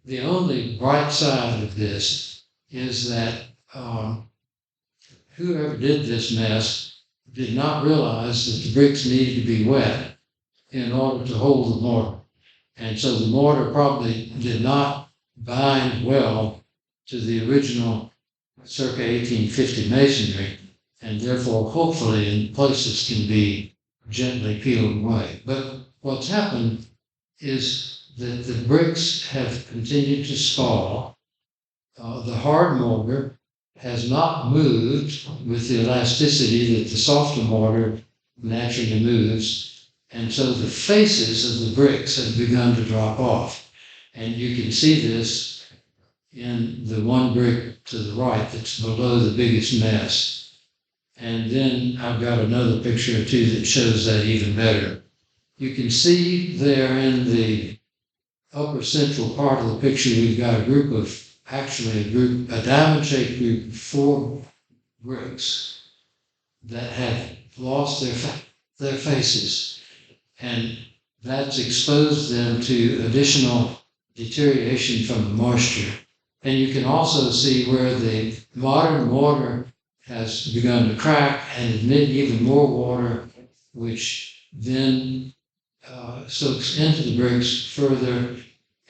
Speaker 4: The only bright side of this is that whoever did this mess did not realize that the bricks needed to be wet in order to hold the mortar. And so the mortar probably did not bind well to the original circa 1850 masonry, and therefore hopefully in places can be gently peeled away. But what's happened is that the bricks have continued to spall. The hard mortar has not moved with the elasticity that the softer mortar naturally moves, And so the faces of the bricks have begun to drop off. And you can see this in the one brick to the right that's below the biggest mess. And then I've got another picture or two that shows that even better. You can see there in the upper central part of the picture, we've got a diamond-shaped group of 4 bricks that have lost their faces. And that's exposed them to additional deterioration from the moisture. And you can also see where the modern mortar has begun to crack and admit even more water, which then soaks into the bricks further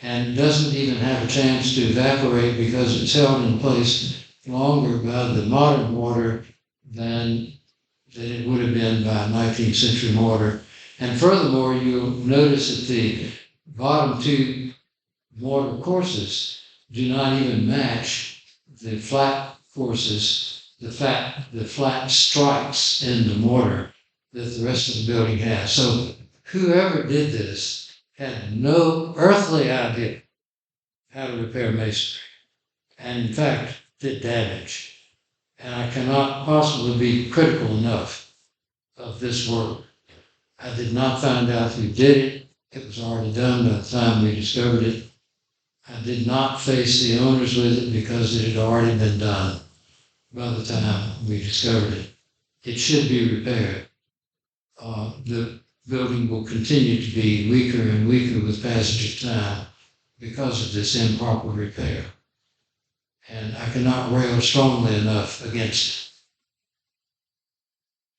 Speaker 4: and doesn't even have a chance to evaporate because it's held in place longer by the modern mortar than it would have been by 19th century mortar. And furthermore, you'll notice that the bottom 2 mortar courses do not even match the flat courses, the flat strikes in the mortar that the rest of the building has. So whoever did this had no earthly idea how to repair masonry, and in fact did damage. And I cannot possibly be critical enough of this work. I did not find out who did it. It was already done by the time we discovered it. I did not face the owners with it because it had already been done by the time we discovered it. It should be repaired. The building will continue to be weaker and weaker with passage of time because of this improper repair. And I cannot rail strongly enough against it.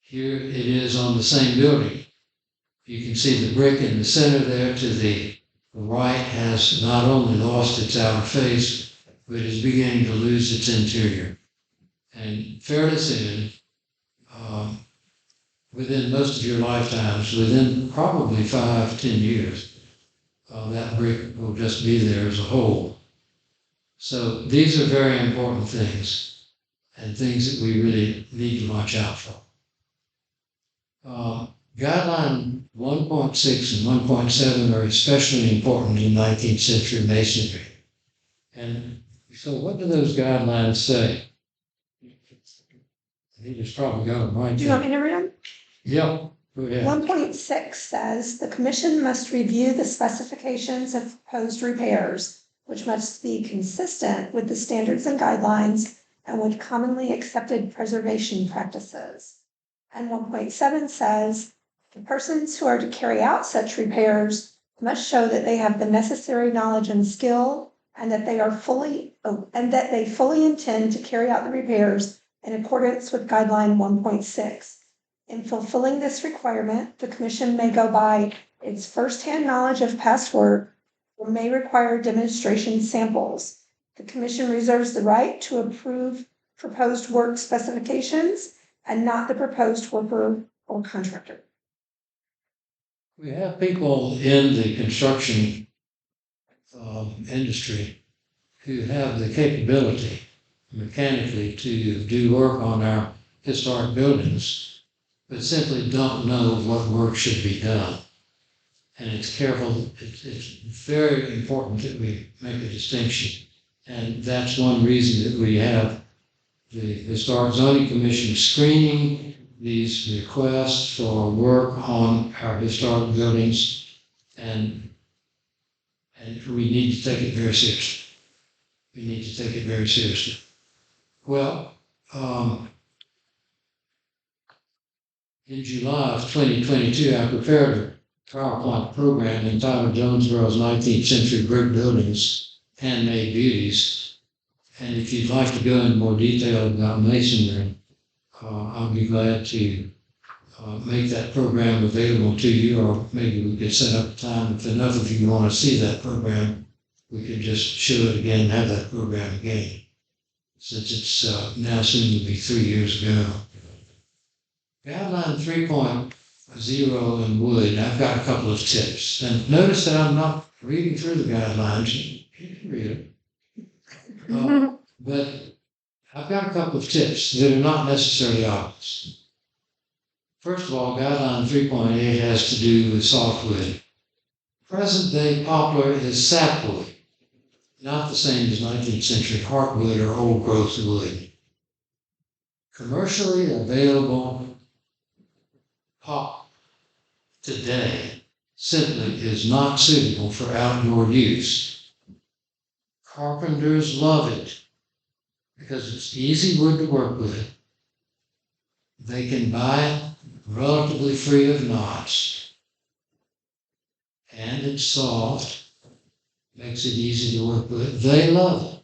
Speaker 4: Here it is on the same building. You can see the brick in the center there to the right has not only lost its outer face, but is beginning to lose its interior. And fairly soon, within most of your lifetimes, within probably 5-10 years, that brick will just be there as a whole. So these are very important things, and things that we really need to watch out for. Guideline 1.6 and 1.7 are especially important in 19th century masonry. And so what do those guidelines say? He just probably got them right.
Speaker 5: Do you want me to read them?
Speaker 4: Yep, go ahead.
Speaker 5: 1.6 says the commission must review the specifications of proposed repairs, which must be consistent with the standards and guidelines and with commonly accepted preservation practices. And 1.7 says the persons who are to carry out such repairs must show that they have the necessary knowledge and skill, and that they fully intend to carry out the repairs in accordance with guideline 1.6. In fulfilling this requirement, the commission may go by its firsthand knowledge of past work or may require demonstration samples. The commission reserves the right to approve proposed work specifications and not the proposed worker or contractor.
Speaker 4: We have people in the construction industry who have the capability mechanically to do work on our historic buildings, but simply don't know what work should be done. And it's very important that we make a distinction. And that's one reason that we have the Historic Zoning Commission screening these requests for work on our historic buildings, and we need to take it very seriously. We need to take it very seriously. Well, in July of 2022, I prepared a PowerPoint program entitled Jonesborough's 19th Century Brick Buildings, Handmade Beauties. And if you'd like to go into more detail about masonry, I'll be glad to make that program available to you, or maybe we could set up a time if enough of you want to see that program, we could just show it again and have that program again, since it's now soon to be 3 years ago. Guideline 3.0 in wood, I've got a couple of tips. And notice that I'm not reading through the guidelines. You can read it. But I've got a couple of tips that are not necessarily obvious. First of all, guideline 3.8 has to do with softwood. Present day poplar is sapwood, not the same as 19th century heartwood or old growth wood. Commercially available pop today simply is not suitable for outdoor use. Carpenters love it because it's easy wood to work with. They can buy it relatively free of knots, and it's soft, makes it easy to work with. They love it.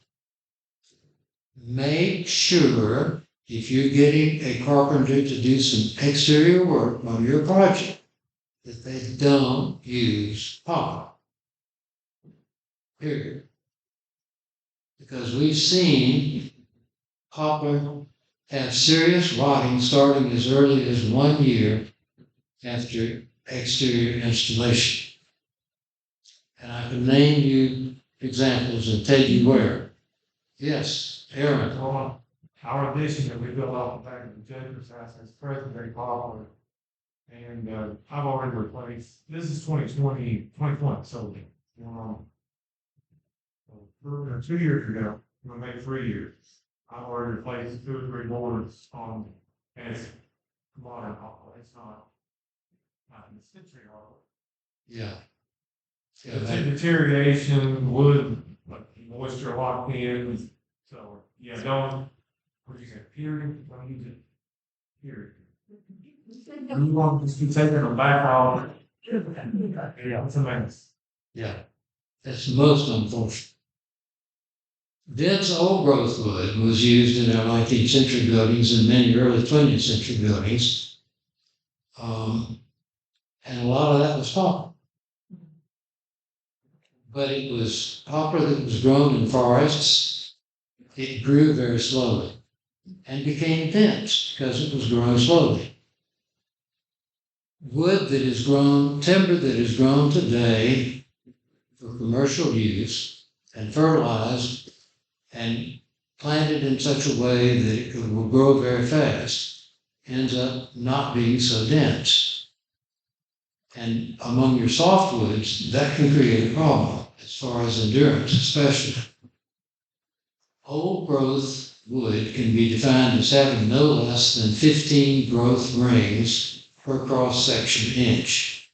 Speaker 4: Make sure if you're getting a carpenter to do some exterior work on your project that they don't use poplar. Period. Because we've seen poplar have serious rotting starting as early as 1 year after exterior installation. And I can name you examples and tell you where. Yes, Aaron.
Speaker 1: Well, our addition that we built off the back of the Jacob's house is present day popular. And, I've already replaced, this is 2020, so, for 2 years ago, we're gonna make 3 years. I've already replaced 2 or 3 boards on, and it's modern popular, it's not in the century hardwood.
Speaker 4: Yeah.
Speaker 1: It's in deterioration, wood, like moisture locked in, so, yeah, don't, what do you say, period, don't use it, period. You want to be taking them back off. Yeah, it's a mess.
Speaker 4: Yeah, that's most unfortunate. Dense old growth wood was used in our 19th century buildings and many early 20th century buildings. And a lot of that was poplar. But it was poplar that was grown in forests. It grew very slowly and became dense because it was growing slowly. Wood that is grown, timber that is grown today for commercial use and fertilized and planted in such a way that it will grow very fast, ends up not being so dense. And among your softwoods, that can create a problem as far as endurance, especially. Old growth wood can be defined as having no less than 15 growth rings per cross-section inch.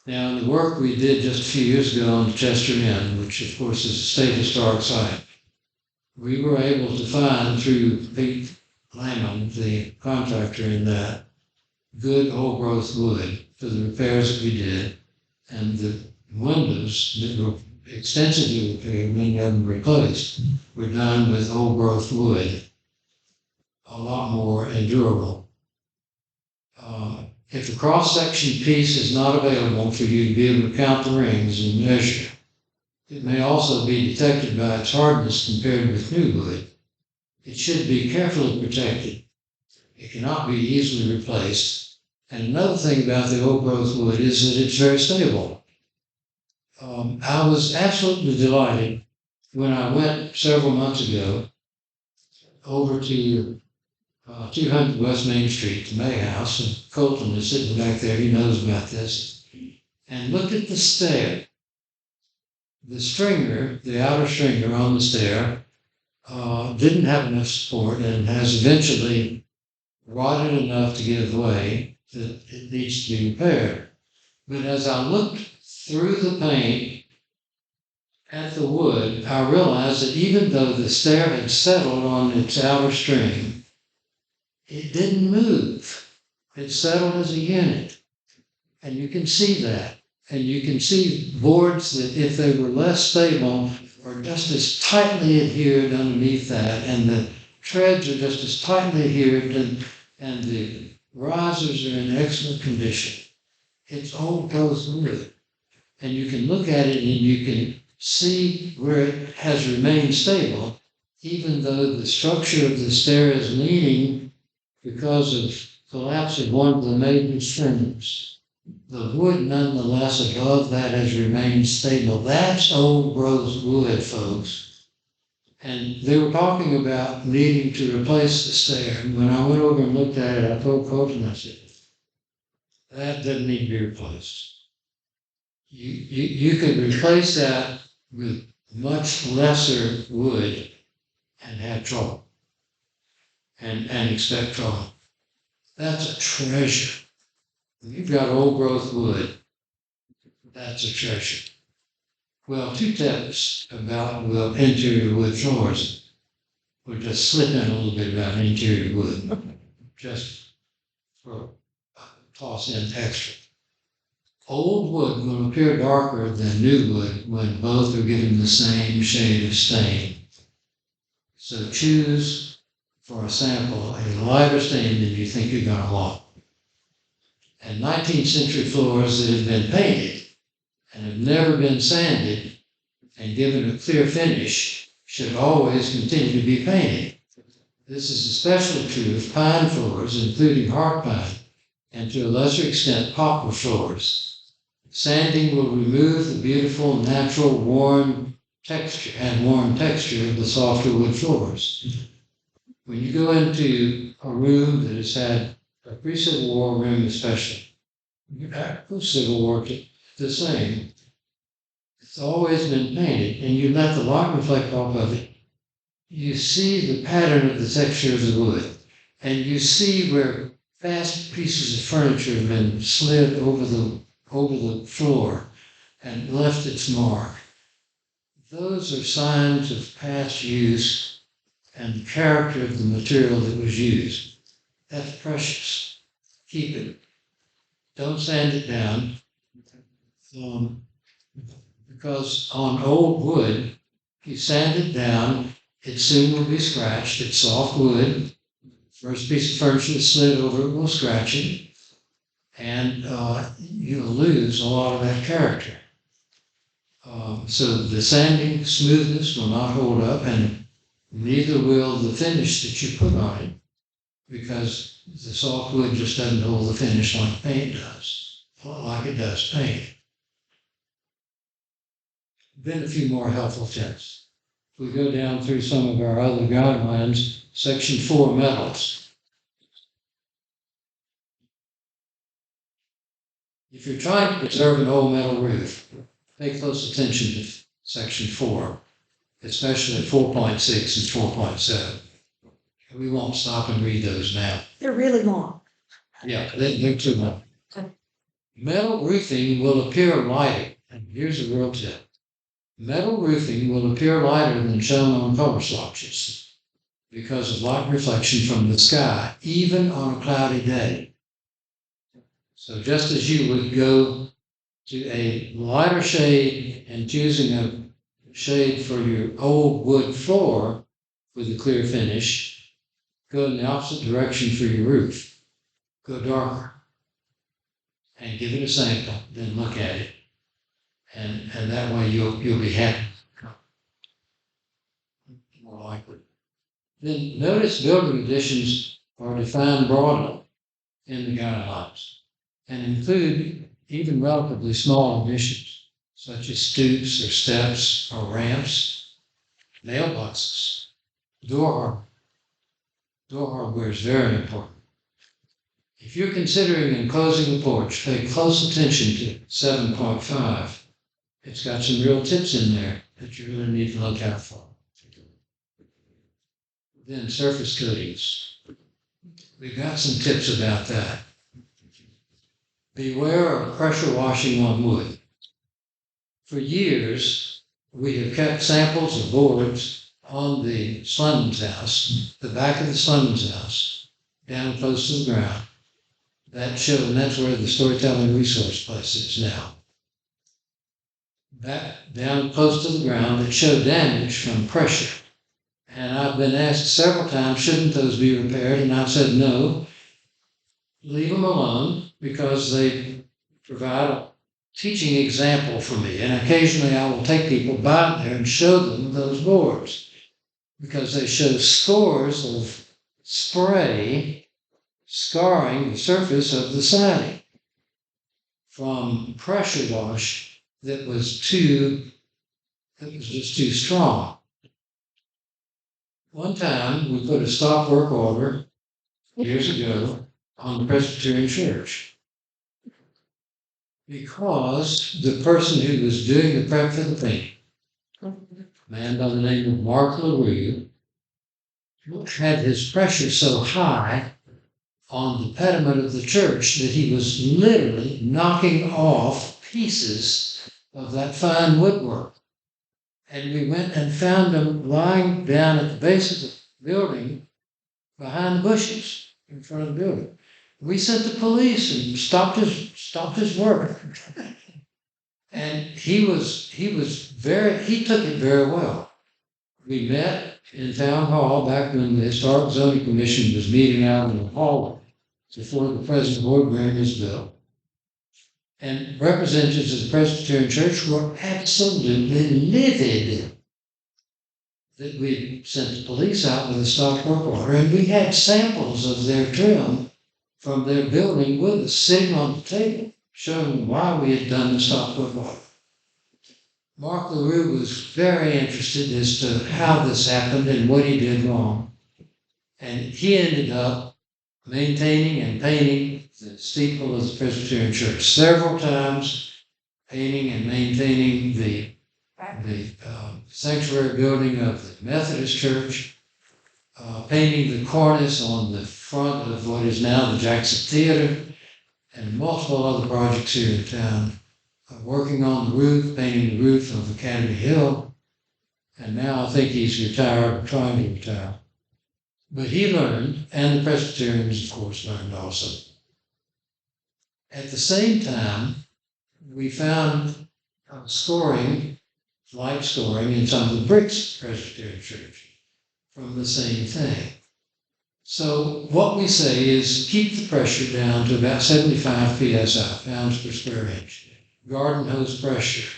Speaker 4: Now, in the work we did just a few years ago on the Chester Inn, which of course is a state historic site, we were able to find through Pete Lamon, the contractor in that, good old growth wood for the repairs that we did, and the windows that were extensively repaired, many of them replaced, were done with old growth wood, a lot more endurable. If the cross-section piece is not available for you to be able to count the rings and measure, it may also be detected by its hardness compared with new wood. It should be carefully protected. It cannot be easily replaced. And another thing about the old growth wood is that it's very stable. I was absolutely delighted when I went several months ago over to 200 West Main Street, the May House, and Colton is sitting back there, he knows about this, and looked at the stair. The stringer, the outer stringer on the stair, didn't have enough support and has eventually rotted enough to give way that it needs to be repaired. But as I looked through the paint at the wood, I realized that even though the stair had settled on its outer string, it didn't move. It settled as a unit. And you can see that. And you can see boards that, if they were less stable, are just as tightly adhered underneath that, and the treads are just as tightly adhered, and the risers are in excellent condition. It's old growth wood. And you can look at it and you can see where it has remained stable, even though the structure of the stair is leaning because of collapse of one of the main strings. The wood, nonetheless, above that has remained stable. That's old growth wood, folks. And they were talking about needing to replace the stair. And when I went over and looked at it, I told Colton, I said, that doesn't need to be replaced. You could replace that with much lesser wood and have trouble and expect trouble. That's a treasure. When you've got old growth wood, that's a treasure. Well, 2 tips about interior wood floors. We'll just slip in a little bit about interior wood, just for toss in extra. Old wood will appear darker than new wood when both are given the same shade of stain. So choose for a sample a lighter stain than you think you're going to want. And 19th century floors that have been painted and have never been sanded and given a clear finish should always continue to be painted. This is especially true of pine floors, including heart pine, and to a lesser extent poplar floors. Sanding will remove the beautiful, natural, warm texture of the softer wood floors. When you go into a room that has had a pre-Civil War room especially, post-Civil War the same, it's always been painted, and you let the light reflect off of it. You see the pattern of the texture of the wood, and you see where vast pieces of furniture have been slid over the floor and left its mark. Those are signs of past use and the character of the material that was used. That's precious. Keep it. Don't sand it down. Because on old wood, if you sand it down, it soon will be scratched. It's soft wood. First piece of furniture slid over it will scratch it. And you'll lose a lot of that character. So the sanding smoothness will not hold up, and neither will the finish that you put on it, because the soft wood just doesn't hold the finish like paint does, like it does paint. Then a few more helpful tips. If we go down through some of our other guidelines, section 4, metals. If you're trying to preserve an old metal roof, pay close attention to section 4, especially at 4.6 and 4.7. We won't stop and read those now.
Speaker 5: They're really long.
Speaker 4: Yeah, they're too long. Metal roofing will appear lighter, and here's a real tip. Metal roofing will appear lighter than shown on color swatches because of light reflection from the sky, even on a cloudy day. So just as you would go to a lighter shade and choosing a shade for your old wood floor with a clear finish, go in the opposite direction for your roof. Go darker and give it a sample, then look at it. And that way you'll be happy. More likely. Then notice building additions are defined broadly in the guidelines and include even relatively small additions, such as stoops or steps or ramps, mailboxes, door hardware. Door hardware is very important. If you're considering enclosing a porch, pay close attention to 7.5. It's got some real tips in there that you really need to look out for. Then surface coatings. We've got some tips about that. Beware of pressure washing on wood. For years, we have kept samples of boards on the Slemons house, the back of the Slemons house, down close to the ground. And that's where the storytelling resource place is now. Back down close to the ground that show damage from pressure. And I've been asked several times, shouldn't those be repaired? And I've said no, leave them alone because they provide a teaching example for me. And occasionally I will take people by there and show them those boards because they show scores of spray scarring the surface of the siding from pressure wash that was just too strong. One time we put a stop work order years ago on the Presbyterian church. because the person who was doing the prep for the paint, a man by the name of Mark LaRue, had his pressure so high on the pediment of the church that he was literally knocking off pieces of that fine woodwork. And we went and found him lying down at the base of the building behind the bushes in front of the building. We sent the police and stopped his work. And he took it very well. We met in town hall back when the Historic Zoning Commission was meeting out in the hallway before the present boardroom was built. And representatives of the Presbyterian Church were absolutely livid that we sent the police out with a stock work order, and we had samples of their trim from their building with us sitting on the table, showing why we had done the stock work order. Mark LaRue was very interested as to how this happened and what he did wrong. And he ended up maintaining and painting the steeple of the Presbyterian Church several times, painting and maintaining the sanctuary building of the Methodist Church, painting the cornice on the front of what is now the Jackson Theater, and multiple other projects here in town. Working on the roof, painting the roof of Academy Hill, and now I think he's retired, trying to retire. But he learned, and the Presbyterians, of course, learned also. At the same time, we found light scoring in some of the bricks of the Presbyterian Church from the same thing. So what we say is keep the pressure down to about 75 psi, pounds per square inch. Garden hose pressure,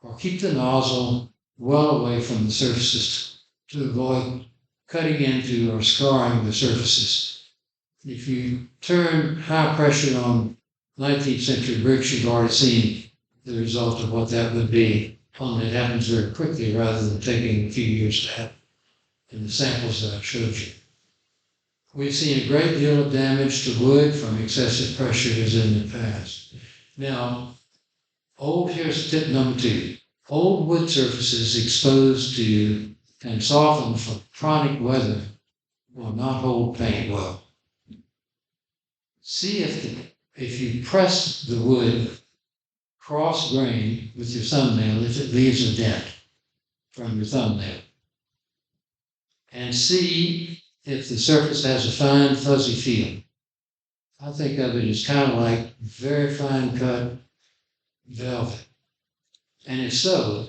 Speaker 4: or keep the nozzle well away from the surfaces to avoid cutting into or scarring the surfaces. If you turn high pressure on 19th century bricks, you've already seen the result of what that would be, only it happens very quickly rather than taking a few years to happen in the samples that I showed you. We've seen a great deal of damage to wood from excessive pressures in the past. Now, here's tip number 2. Old wood surfaces exposed to and softened for chronic weather will not hold paint well. See if you press the wood cross-grain with your thumbnail, if it leaves a dent from your thumbnail. And see if the surface has a fine, fuzzy feel. I think of it as kind of like very fine cut velvet. And if so,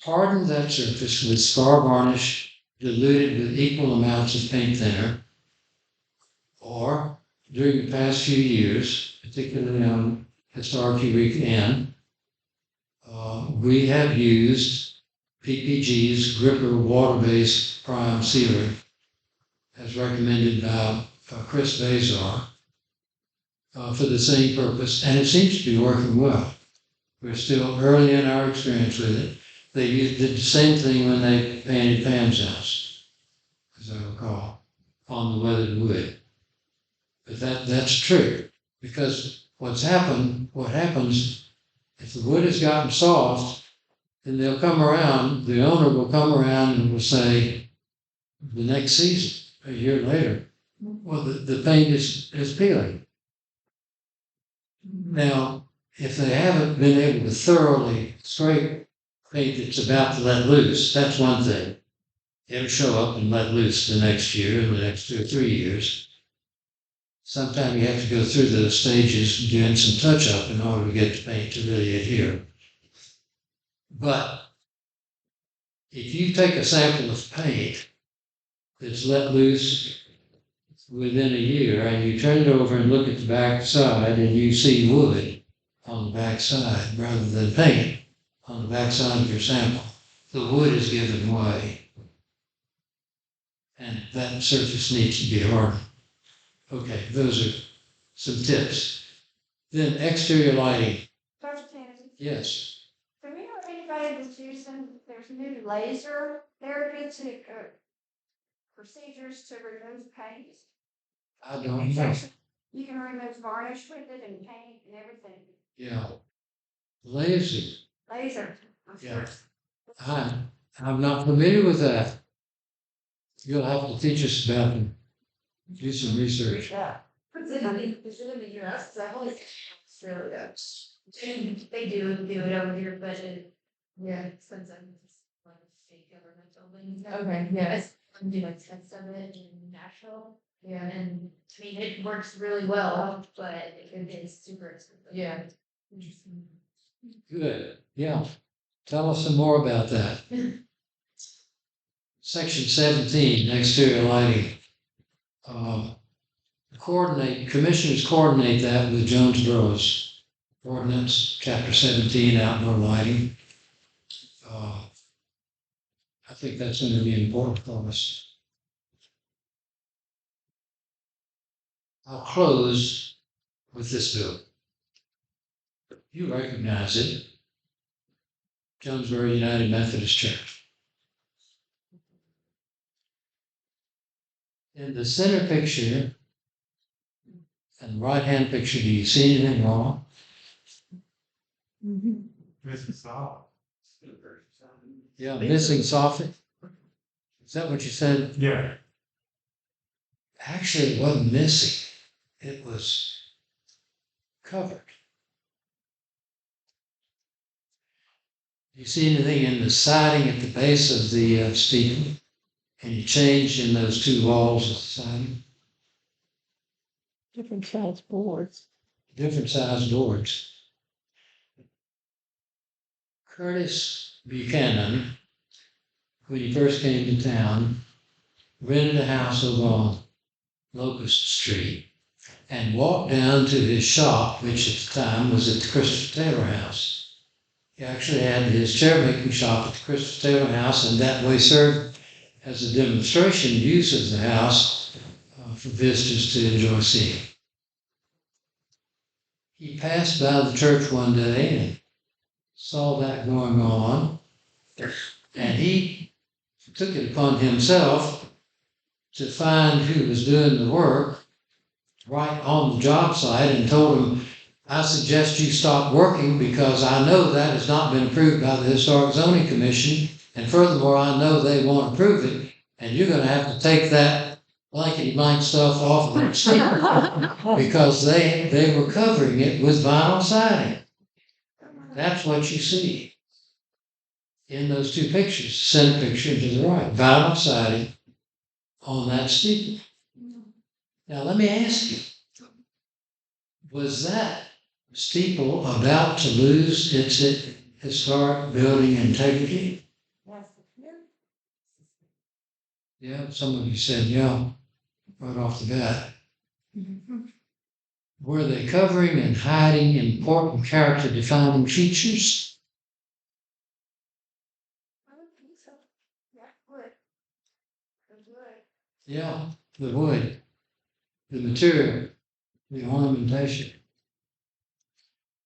Speaker 4: harden that surface with scar varnish diluted with equal amounts of paint thinner, or during the past few years, particularly on Historic Eureka N, we have used PPG's Gripper water-based prime sealer as recommended by Chris Bazar for the same purpose, and it seems to be working well. We're still early in our experience with it. They did the same thing when they painted Pam's house, as I recall, on the weathered wood. But that's true, because what happens, if the wood has gotten soft, then the owner will come around and will say, the next season, a year later, well, the paint is peeling. Now, if they haven't been able to thoroughly scrape paint that's about to let loose, that's one thing. It'll show up and let loose the next year, the next 2 or 3 years. Sometimes you have to go through those stages doing some touch-up in order to get the paint to really adhere. But if you take a sample of paint that's let loose within a year and you turn it over and look at the back side and you see wood on the back side rather than paint on the back side of your sample, the wood is given way. And that surface needs to be hardened. Okay, those are some tips. Then exterior lighting.
Speaker 5: Dr. Kennedy,
Speaker 4: Yes.
Speaker 5: do we know anybody that's using there's new laser therapy to procedures to remove paint?
Speaker 4: I don't know.
Speaker 5: You can remove varnish with it and paint and everything.
Speaker 4: Yeah. Laser.
Speaker 5: Laser.
Speaker 4: Yeah. I'm not familiar with that. You'll have to teach us about it. Do some research.
Speaker 5: Yeah. Is it in the US? 'Cause I've only seen Australia. And they do it over here, but yeah, expensive. It's like state government buildings. Okay, yeah. I'm doing like test of it in Nashville. Yeah. And I mean, it works really well, but it is super expensive. Yeah. Interesting.
Speaker 4: Good. Yeah. Tell us some more about that. Section 17, exterior lighting. Commissioners coordinate that with Jonesborough's ordinance, chapter 17, outdoor lighting. I think that's going to be important for us. I'll close with this bill. You recognize it. Jonesborough United Methodist Church. In the center picture and right-hand picture, do you see anything wrong?
Speaker 1: Mrs. Saul.
Speaker 4: Yeah, missing soffit. Is that what you said?
Speaker 1: Yeah.
Speaker 4: Actually, it wasn't missing. It was covered. Do you see anything in the siding at the base of the steeple? Any change in those two walls of the siding?
Speaker 3: Different size boards.
Speaker 4: Different size boards. Curtis Buchanan, when he first came to town, rented a house over on Locust Street and walked down to his shop, which at the time was at the Christopher Taylor House. He actually had his chair-making shop at the Christopher Taylor House, and that way served as a demonstration use of the house for visitors to enjoy seeing. He passed by the church one day and saw that going on, and he took it upon himself to find who was doing the work right on the job site and told him, I suggest you stop working because I know that has not been approved by the Historic Zoning Commission, and furthermore, I know they won't approve it, and you're going to have to take that blankety-blank stuff off of their steeple because they were covering it with vinyl siding. That's what you see in those two pictures, center picture to the right, vinyl siding on that steeple. Now let me ask you, was that steeple about to lose its historic building integrity? Yeah, some of you said yeah, right off the bat. Were they covering and hiding important character-defining features?
Speaker 5: I don't think so. Yeah, wood.
Speaker 4: Yeah, the wood, the material, the ornamentation.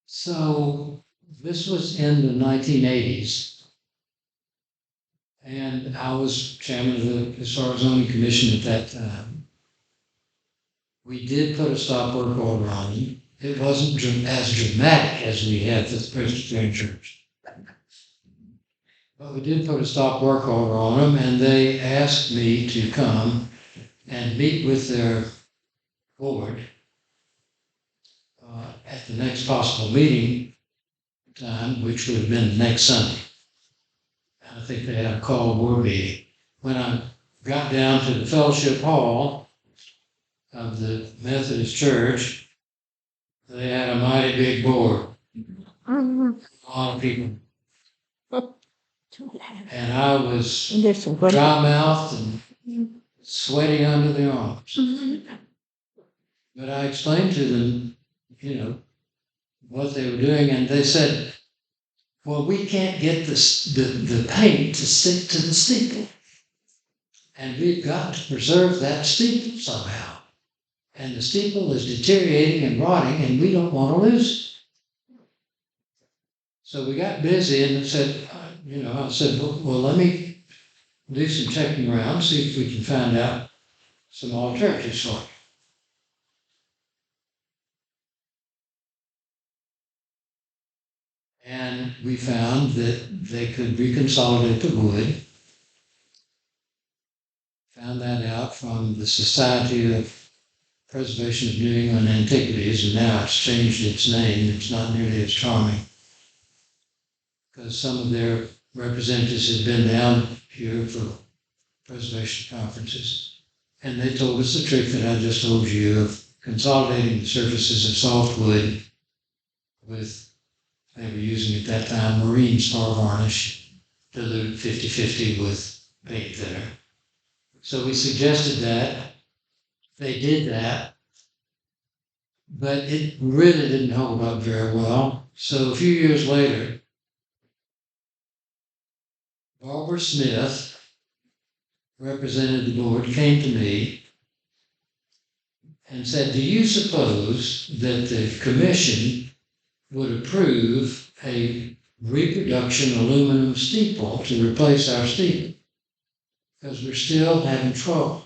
Speaker 4: So this was in the 1980s, and I was chairman of the Historic Zoning Commission at that time. We did put a stop work order on it. It wasn't as dramatic as we had for the Presbyterian Church. But we did put a stop work order on them, and they asked me to come and meet with their board at the next possible meeting time, which would have been next Sunday. I think they had a call board meeting. When I got down to the fellowship hall of the Methodist Church, they had a mighty big board. A lot of people. And I was dry-mouthed and sweating under the arms. But I explained to them, what they were doing, and they said, well, we can't get the paint to stick to the steeple. And we've got to preserve that steeple somehow. And the steeple is deteriorating and rotting, and we don't want to lose it. So we got busy and said, I said, well, let me do some checking around, see if we can find out some alternatives for it. And we found that they could reconsolidate the wood. Found that out from the Society of Preservation of New England Antiquities, and now it's changed its name. It's not nearly as charming, because some of their representatives had been down here for preservation conferences. And they told us the trick that I just told you of consolidating the surfaces of softwood with, they were using at that time marine spar varnish, dilute 50-50 with paint thinner. So we suggested that. They did that, but it really didn't hold up very well. So a few years later, Barbara Smith, represented the board, came to me and said, do you suppose that the commission would approve a reproduction aluminum steeple to replace our steeple? Because we're still having trouble.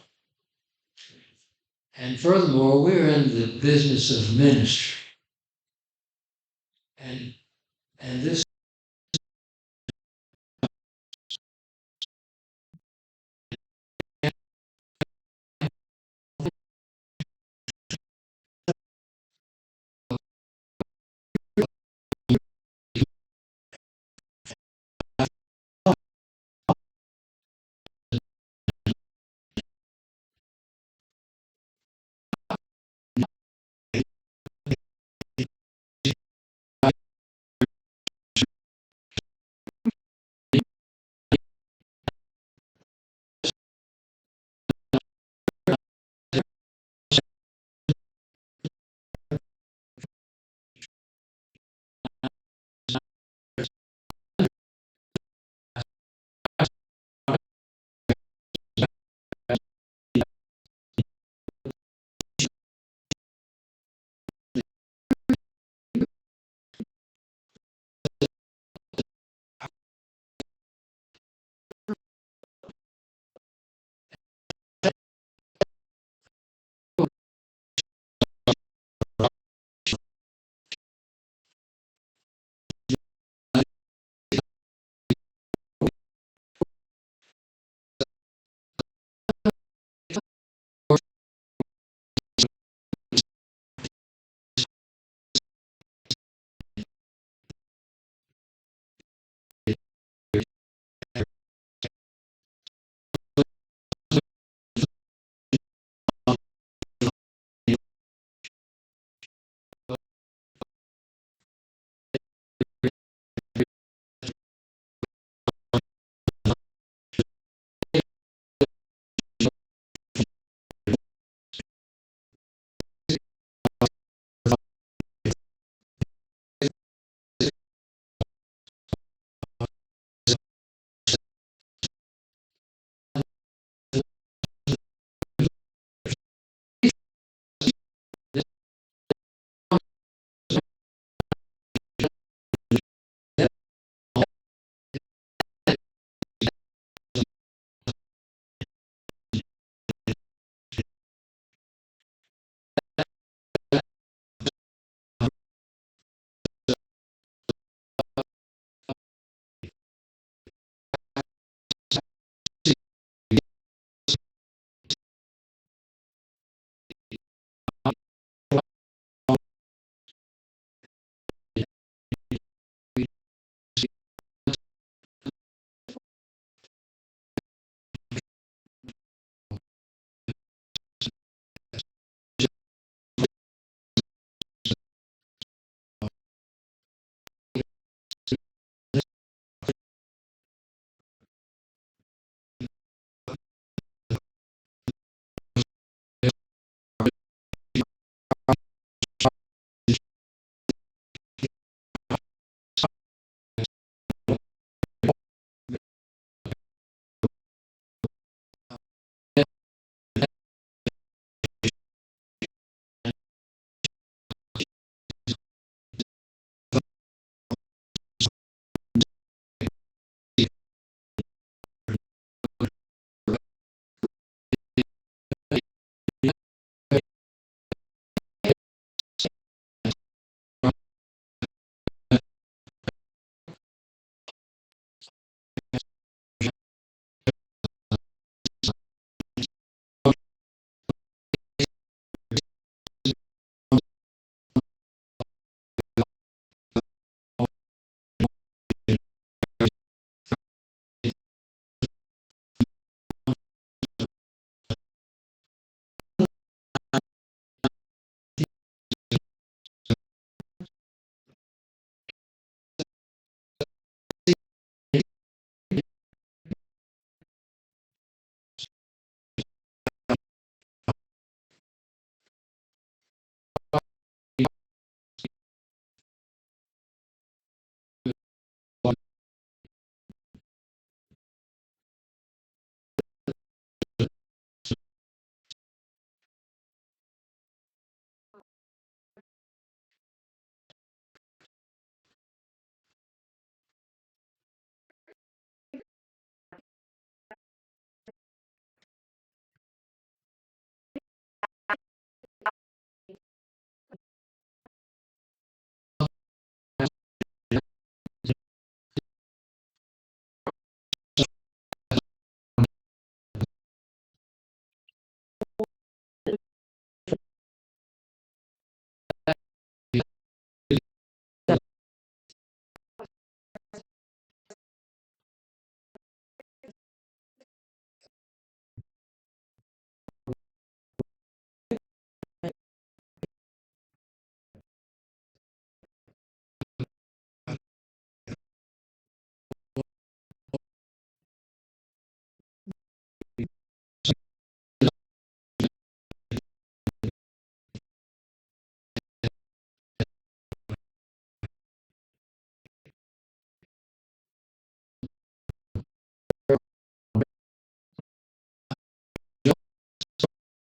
Speaker 4: And furthermore, we're in the business of ministry. And this